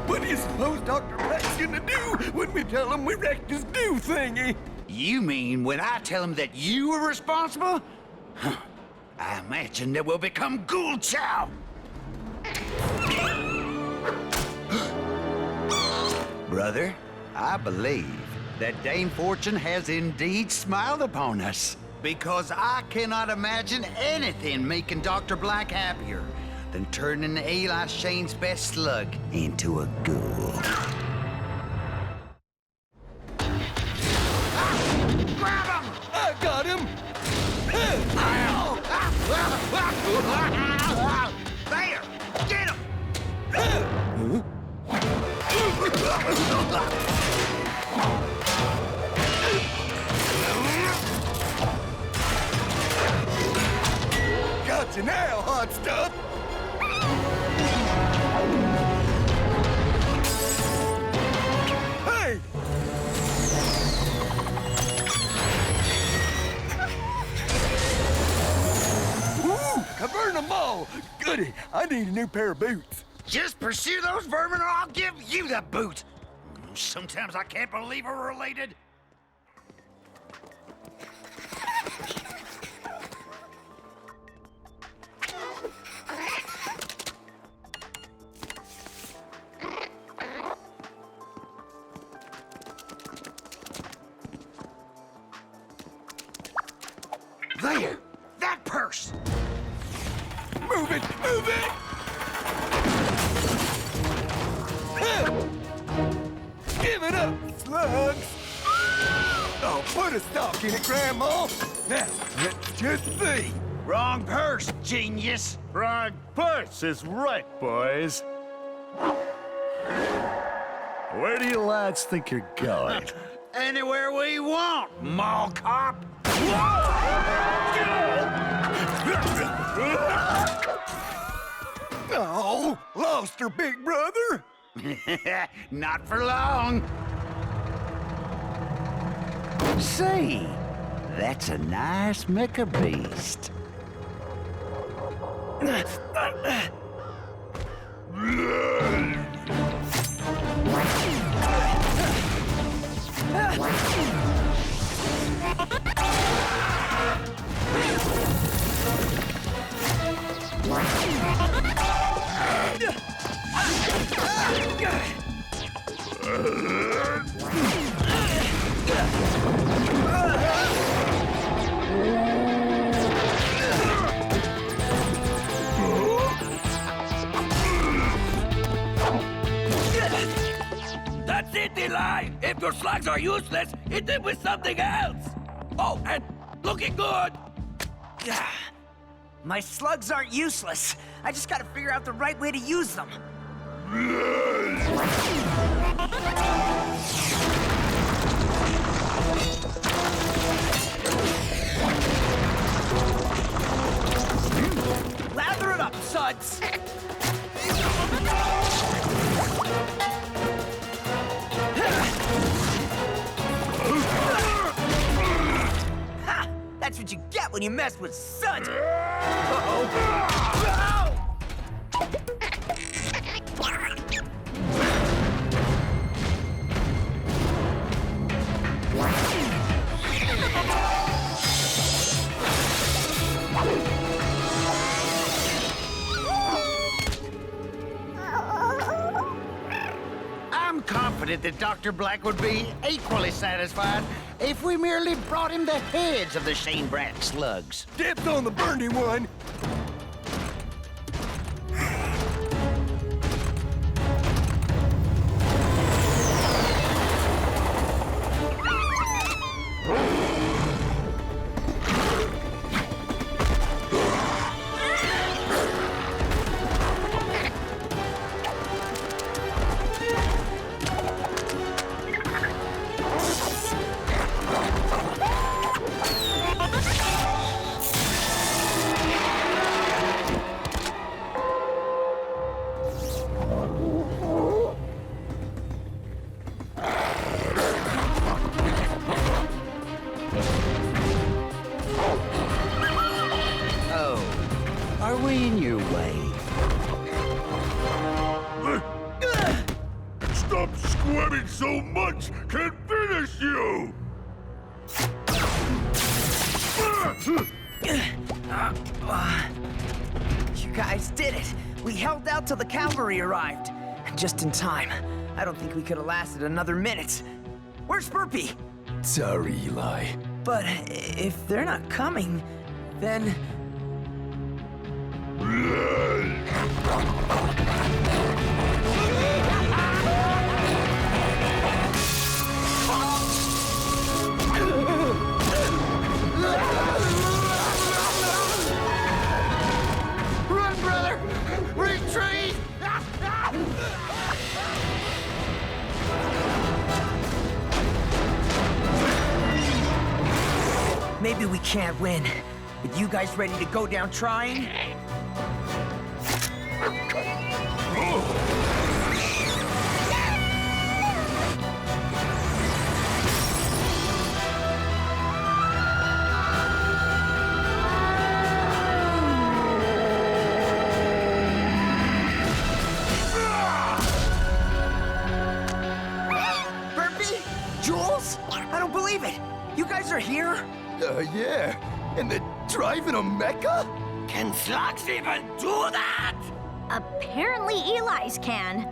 What do you suppose Dr. Black's gonna do when we tell him we wrecked his do thingy? You mean when I tell him that you were responsible? Huh. I imagine that we'll become ghoul chow. Brother, I believe that Dame Fortune has indeed smiled upon us. Because I cannot imagine anything making Dr. Blakk happier than turning Eli Shane's best slug into a ghoul. Grab him! I got him! There! Get him! Got you now, hot stuff! Hey! I burned them all! Goody, I need a new pair of boots. Just pursue those vermin or I'll give you the boot! Sometimes I can't believe we're related. There! That purse! Move it! Move it! Give it up, slugs! Oh, put a stop in it, Grandma! Now, let's just see! Wrong purse, genius! Wrong purse is right, boys. Where do you lads think you're going? Anywhere we want, mall cop! Oh, lost her, big brother! Not for long. Say, that's a nice mecha beast. That's it, Eli! If your slugs are useless, hit them with something else! Oh, and looking good! My slugs aren't useless. I just gotta figure out the right way to use them. Lather it up, suds! Ha! That's what you get when you mess with suds! Uh-oh. I'm confident that Dr. Blakk would be equally satisfied if we merely brought him the heads of the Shane Brat slugs. Dipped on the burning one. Are we in your way? Stop squirming so much! Can finish you! You guys did it! We held out till the cavalry arrived. Just in time. I don't think we could have lasted another minute. Where's Burpee? Sorry, Eli. But if they're not coming, then... Run, brother! Retreat! Maybe we can't win. But you guys ready to go down trying? Burpee? Jules? I don't believe it. You guys are here? Yeah. And they're driving a mecha? Can slugs even do that? Apparently Eli's can.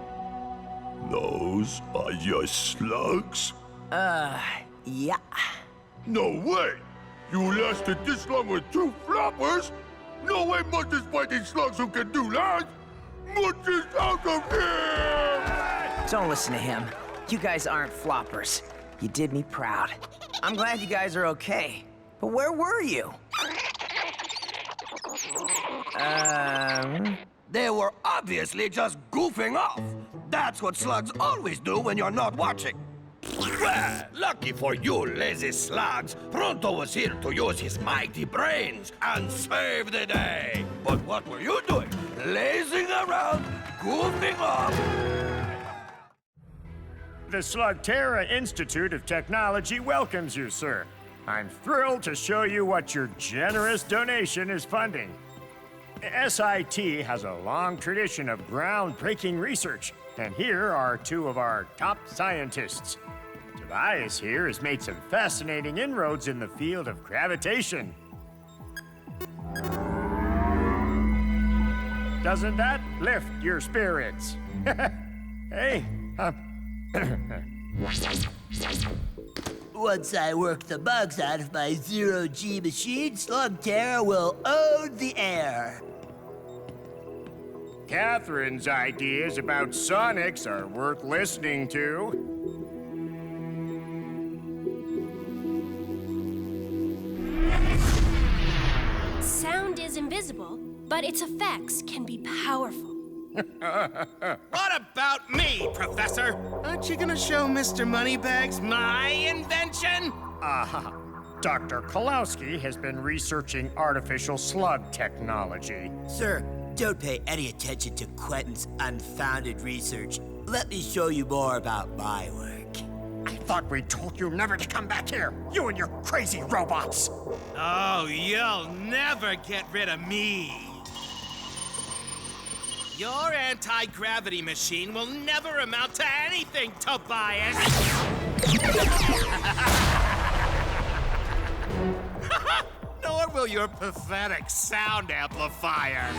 Those are your slugs? Yeah. No way! You lasted this long with 2 floppers? No way Mutt is fighting slugs who can do that! Mutt is out of here! Don't listen to him. You guys aren't floppers. You did me proud. I'm glad you guys are okay. But where were you? They were obviously just goofing off. That's what slugs always do when you're not watching. Well, lucky for you, lazy slugs, Pronto was here to use his mighty brains and save the day. But what were you doing? Lazing around, goofing off? The Slugterra Institute of Technology welcomes you, sir. I'm thrilled to show you what your generous donation is funding. SIT has a long tradition of groundbreaking research, and here are 2 of our top scientists. Tobias here has made some fascinating inroads in the field of gravitation. Doesn't that lift your spirits? Hey, Once I work the bugs out of my zero-G machine, Slugterra will own the air. Catherine's ideas about sonics are worth listening to. is invisible, but its effects can be powerful. What about me, Professor? Aren't you gonna show Mr. Moneybags my invention? Aha. Dr. Kalowski has been researching artificial slug technology. Sir, don't pay any attention to Quentin's unfounded research. Let me show you more about my work. I thought we told you never to come back here, you and your crazy robots. Oh, you'll never get rid of me. Your anti-gravity machine will never amount to anything, Tobias. Nor will your pathetic sound amplifier.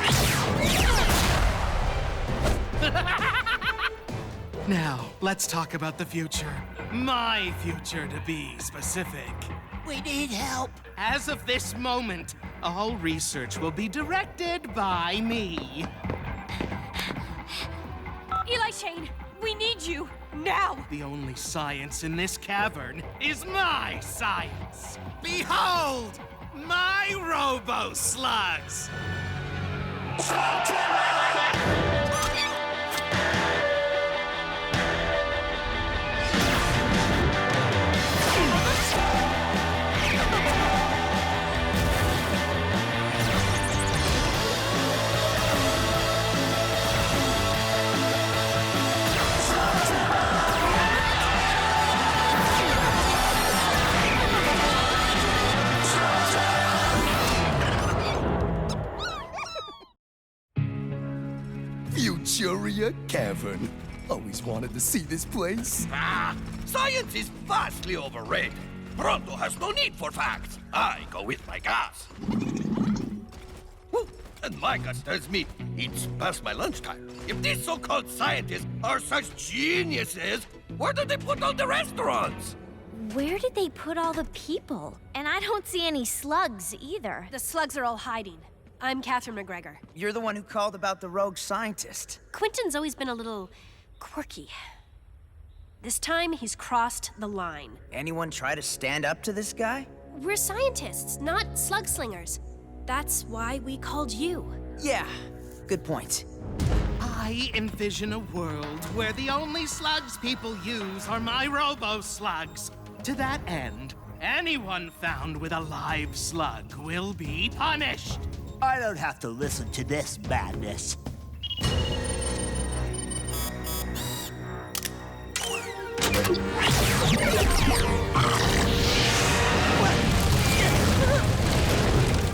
Now, let's talk about the future. My future, to be specific. We need help. As of this moment, all research will be directed by me. Eli Shane, we need you now. The only science in this cavern is my science. Behold, my Roboslugs. Futuria Cavern. Always wanted to see this place. Ah, science is vastly overrated. Pronto has no need for facts. I go with my gas. Woo, and my gas tells me it's past my lunchtime. If these so-called scientists are such geniuses, where did they put all the restaurants? Where did they put all the people? And I don't see any slugs either. The slugs are all hiding. I'm Catherine McGregor. You're the one who called about the rogue scientist. Quentin's always been a little quirky. This time, he's crossed the line. Anyone try to stand up to this guy? We're scientists, not slug slingers. That's why we called you. Yeah, good point. I envision a world where the only slugs people use are my Roboslugs. To that end, anyone found with a live slug will be punished. I don't have to listen to this madness.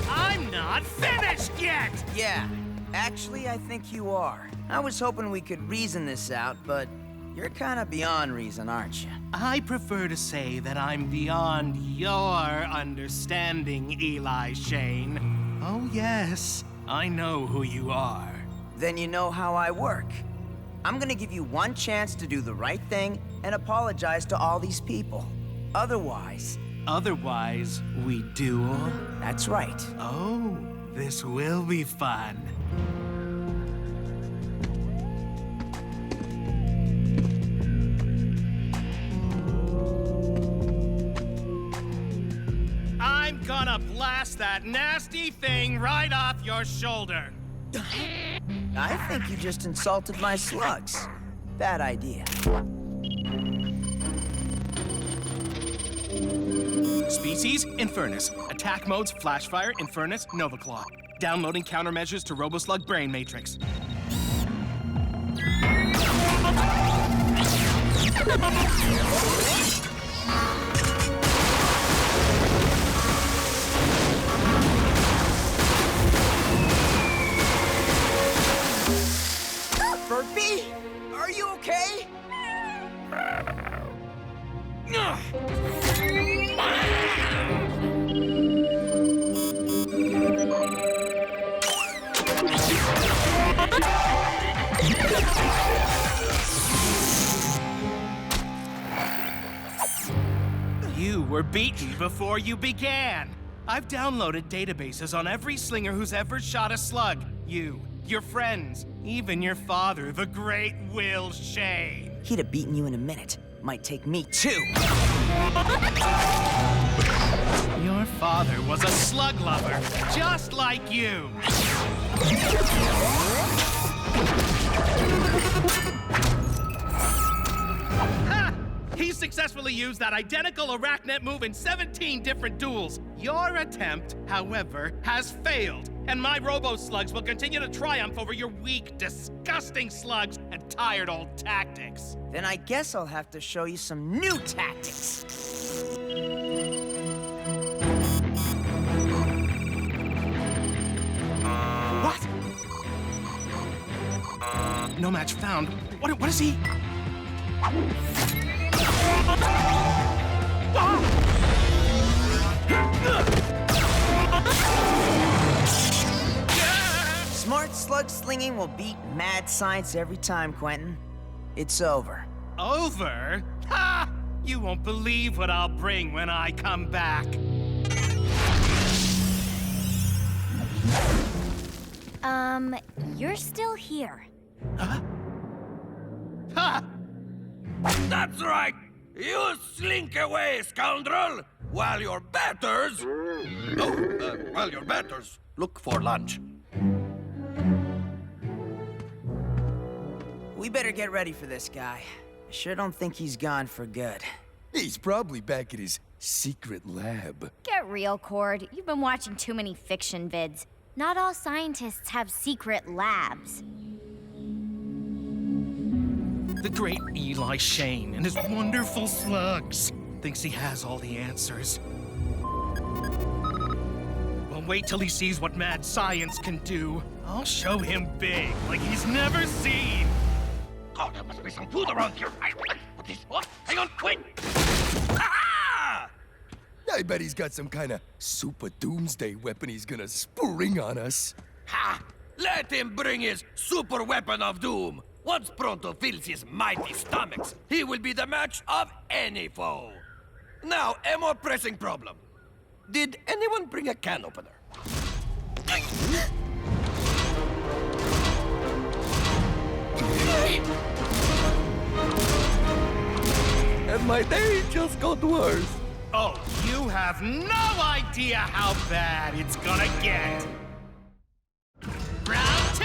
I'm not finished yet! Yeah, actually, I think you are. I was hoping we could reason this out, but you're kind of beyond reason, aren't you? I prefer to say that I'm beyond your understanding, Eli Shane. Oh, yes, I know who you are. Then you know how I work. I'm gonna give you one chance to do the right thing and apologize to all these people. Otherwise... Otherwise, we duel? That's right. Oh, this will be fun. I'm gonna blast that nasty thing right off your shoulder. I think you just insulted my slugs. Bad idea. Species, Infernus. Attack modes, Flashfire, Infernus, Nova Claw. Downloading countermeasures to Roboslug Brain Matrix. Burpee, are you okay? You were beaten before you began. I've downloaded databases on every slinger who's ever shot a slug. You, your friends, even your father, the great Will Shane. He'd have beaten you in a minute. Might take me too. Your father was a slug lover, just like you. Ha! He successfully used that identical arachnet move in 17 different duels. Your attempt, however, has failed, and my Roboslugs will continue to triumph over your weak, disgusting slugs and tired old tactics. Then I guess I'll have to show you some new tactics. What? No match found. What is he? Smart slug slinging will beat mad science every time, Quentin. It's over. Over? Ha! You won't believe what I'll bring when I come back. You're still here. Huh? Ha! That's right! You slink away, scoundrel! While your batters... while your batters look for lunch. We better get ready for this guy. I sure don't think he's gone for good. He's probably back at his secret lab. Get real, Cord. You've been watching too many fiction vids. Not all scientists have secret labs. The great Eli Shane and his wonderful slugs thinks he has all the answers. Well, wait till he sees what mad science can do. I'll show him big, like he's never seen. God, there must be some food around here. What is... What? Hang on, quick! Ah! I bet he's got some kind of super doomsday weapon he's gonna spring on us. Ha! Let him bring his super weapon of doom. Once Pronto fills his mighty stomachs, he will be the match of any foe. Now, a more pressing problem. Did anyone bring a can opener? And my day just got worse. Oh, you have no idea how bad it's gonna get. Round 2,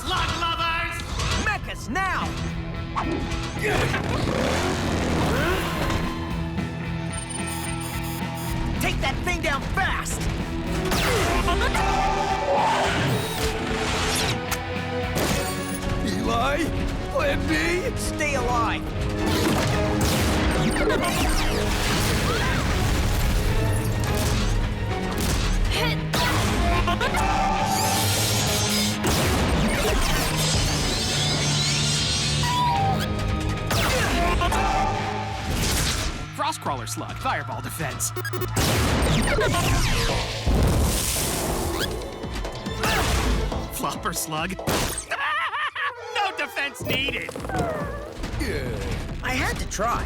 slug lovers! Mechas now! Take that thing down fast! Eli, plan B? Stay alive! Frostcrawler slug, fireball defense. Flopper slug. No defense needed. Yeah. I had to try.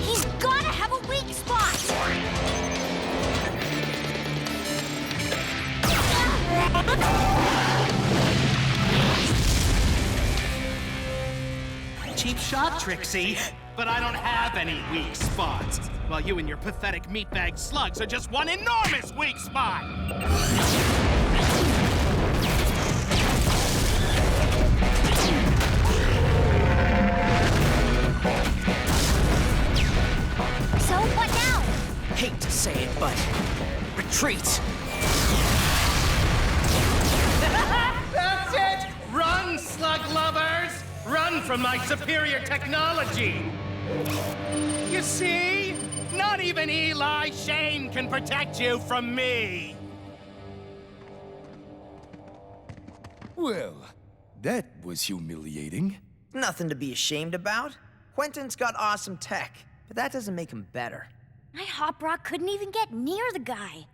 He's gotta have a weak spot! Cheap shot, Trixie. But I don't have any weak spots. While you and your pathetic meatbag slugs are just one enormous weak spot. So, what now? Hate to say it, but retreat. That's it! Run, slug lovers! Run from my superior technology! You see? Not even Eli Shane can protect you from me! Well, that was humiliating. Nothing to be ashamed about. Quentin's got awesome tech, but that doesn't make him better. My hop rock couldn't even get near the guy.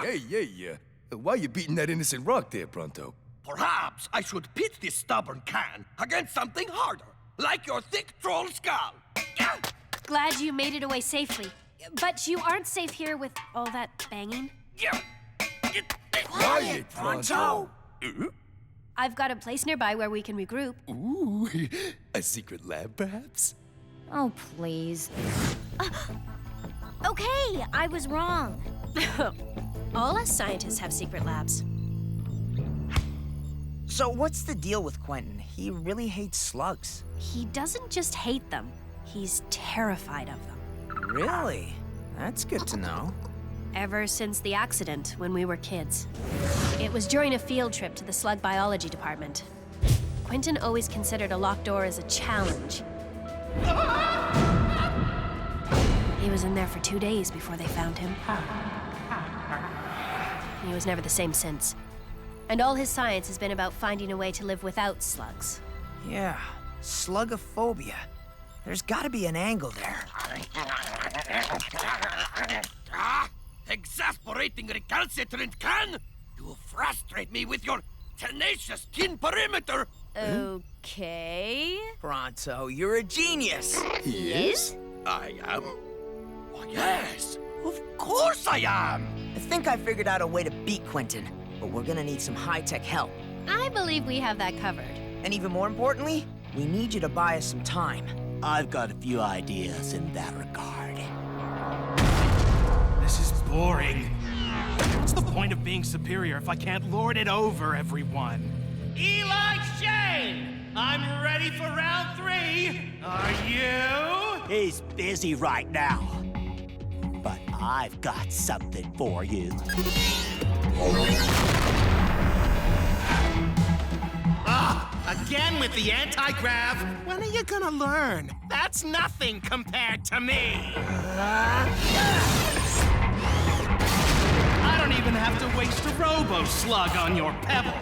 Hey, why are you beating that innocent rock there, Pronto? Perhaps I should pit this stubborn can against something harder, like your thick troll skull. Glad you made it away safely. But you aren't safe here with all that banging. Quiet, Pronto! I've got a place nearby where we can regroup. Ooh, a secret lab, perhaps? Oh, please. Okay, I was wrong. All us scientists have secret labs. So what's the deal with Quentin? He really hates slugs. He doesn't just hate them, he's terrified of them. Really? That's good to know. Ever since the accident when we were kids. It was during a field trip to the slug biology department. Quentin always considered a locked door as a challenge. He was in there for 2 days before they found him. He was never the same since. And all his science has been about finding a way to live without slugs. Yeah, slugophobia. There's gotta be an angle there. Exasperating recalcitrant can! You frustrate me with your tenacious kin perimeter! Okay. Pronto, you're a genius. He is? I am? Why, yes! Of course I am! I think I figured out a way to beat Quentin, but we're gonna need some high-tech help. I believe we have that covered. And even more importantly, we need you to buy us some time. I've got a few ideas in that regard. This is boring. What's the point of being superior if I can't lord it over everyone? Eli Shane! I'm ready for round 3. Are you? He's busy right now. But I've got something for you. Again with the anti-grav? When are you gonna learn? That's nothing compared to me. I don't even have to waste a Roboslug on your pebble.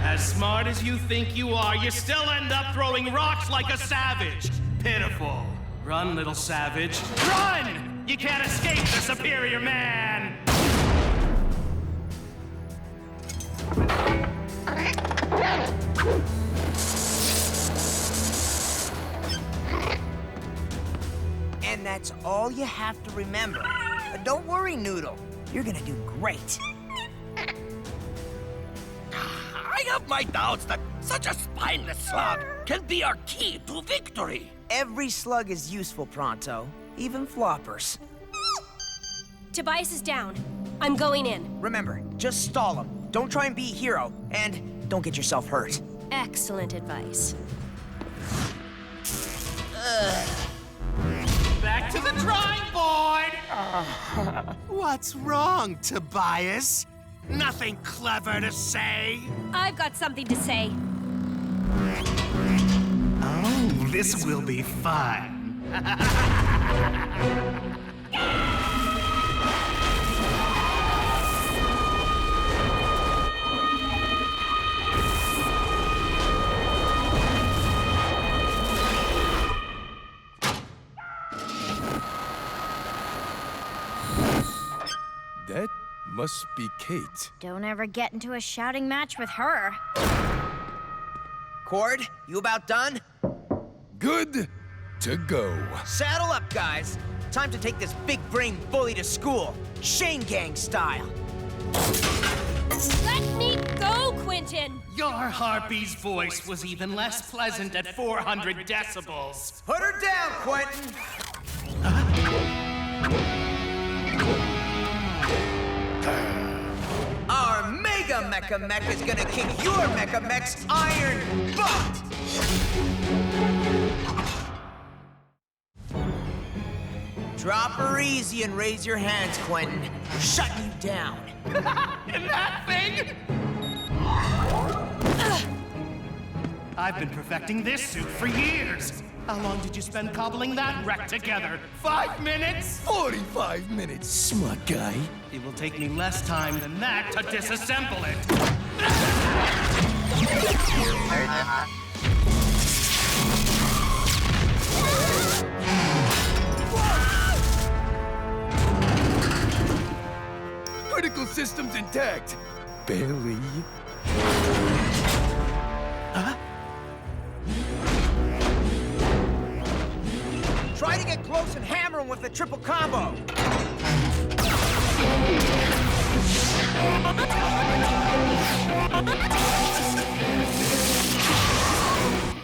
As smart as you think you are, you still end up throwing rocks like a savage. Pitiful. Run, little savage. Run! You can't escape the superior man! And that's all you have to remember. But don't worry, Noodle. You're gonna do great. I have my doubts that such a spineless slug can be our key to victory. Every slug is useful, Pronto. Even floppers. Tobias is down. I'm going in. Remember, just stall him. Don't try and be a hero. And don't get yourself hurt. Excellent advice. Back to the drawing board! What's wrong, Tobias? Nothing clever to say? I've got something to say. Oh, this will be fun. That must be Kate. Don't ever get into a shouting match with her. Cord, you about done? Good to go. Saddle up, guys. Time to take this big-brain bully to school. Shane Gang style. Let me go, Quentin! Your harpy's voice was even less pleasant at 400 decibels. Put her down, Quentin! Our Mega Mecha Mech is gonna kick your Mecha Mech's iron butt! Drop her easy and raise your hands, Quentin. We're shutting you down. And that thing? I've been perfecting this suit for years. How long did you spend cobbling that wreck together? 5 minutes? 45 minutes, smart guy. It will take me less time than that to disassemble it. Critical systems intact. Barely. Try to get close and hammer him with the triple combo.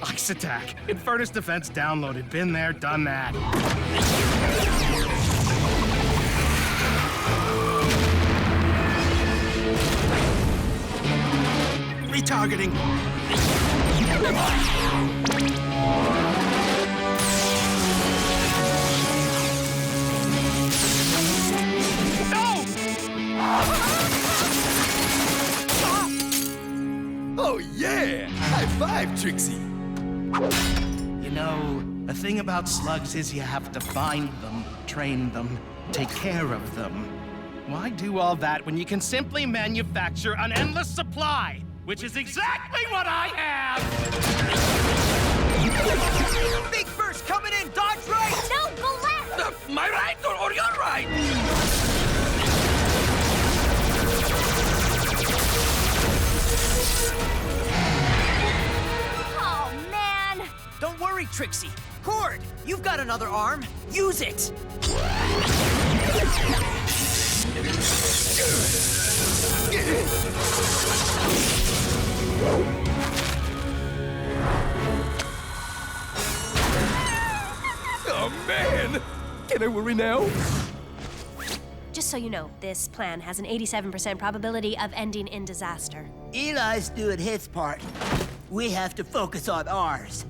Ice attack. Infernus defense downloaded. Been there, done that. Retargeting. Oh yeah! High five, Trixie! You know, the thing about slugs is you have to find them, train them, take care of them. Why do all that when you can simply manufacture an endless supply? Which is exactly what I have! Big burst coming in! Dodge right! No, go left! My right or your right? Oh, man! Don't worry, Trixie. Cord, you've got another arm. Use it! Oh man! Can I worry now? Just so you know, this plan has an 87% probability of ending in disaster. Eli's doing his part. We have to focus on ours.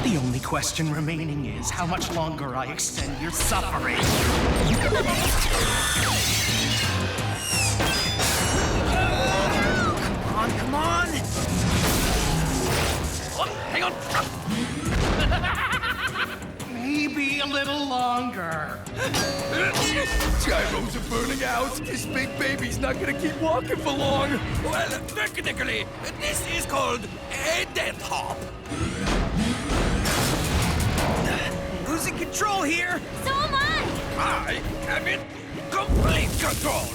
The only question remaining is how much longer I extend your suffering. Come on! Oh, hang on! Maybe a little longer. Gyros are burning out. This big baby's not gonna keep walking for long. Well, technically, this is called a death hop. Losing control here! So am I I! am in complete control.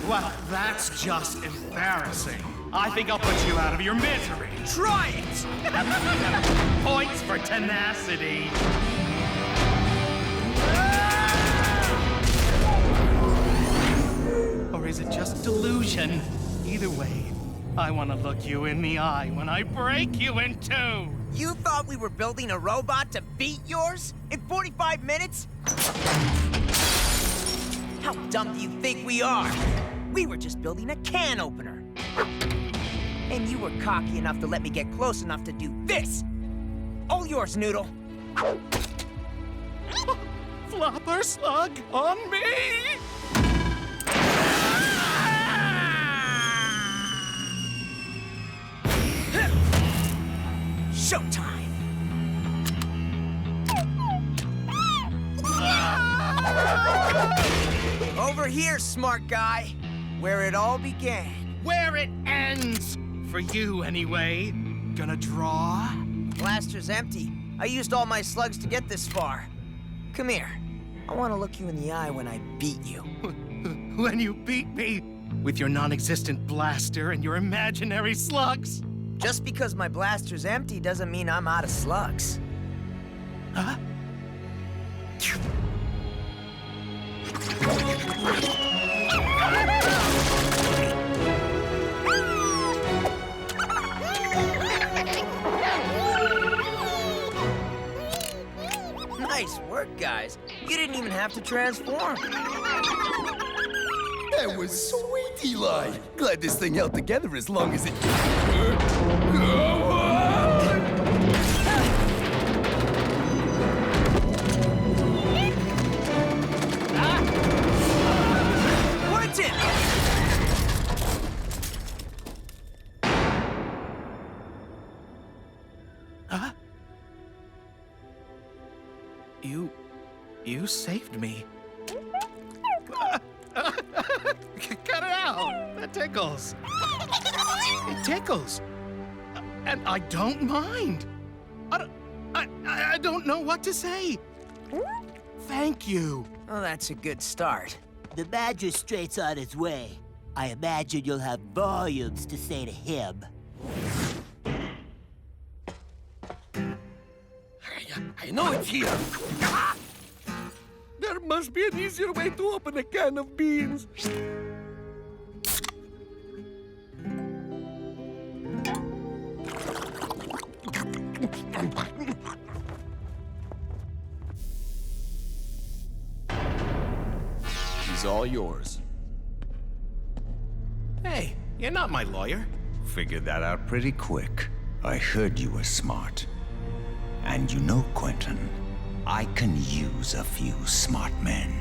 Well, that's just embarrassing. I think I'll put you out of your misery. Try it! Points for tenacity. Or is it just delusion? Either way, I want to look you in the eye when I break you in two. You thought we were building a robot to beat yours? In 45 minutes? How dumb do you think we are? We were just building a can opener. And you were cocky enough to let me get close enough to do this. All yours, Noodle. Flopper slug on me! Showtime! Over here, smart guy. Where it all began. Where it ends! For you, anyway. Gonna draw? Blaster's empty. I used all my slugs to get this far. Come here. I want to look you in the eye when I beat you. When you beat me with your non-existent blaster and your imaginary slugs? Just because my blaster's empty doesn't mean I'm out of slugs. Huh? Nice work, guys. You didn't even have to transform. That was sweet, Eli. Glad this thing held together as long as it... Quentin! Huh? You saved me. Cut it out! That tickles. It tickles. And I don't mind. I don't know what to say. Thank you. Oh, that's a good start. The magistrate's on his way. I imagine you'll have volumes to say to him. I know it's here. Ah! There must be an easier way to open a can of beans. He's all yours. Hey, you're not my lawyer. Figured that out pretty quick. I heard you were smart. And you know, Quentin, I can use a few smart men.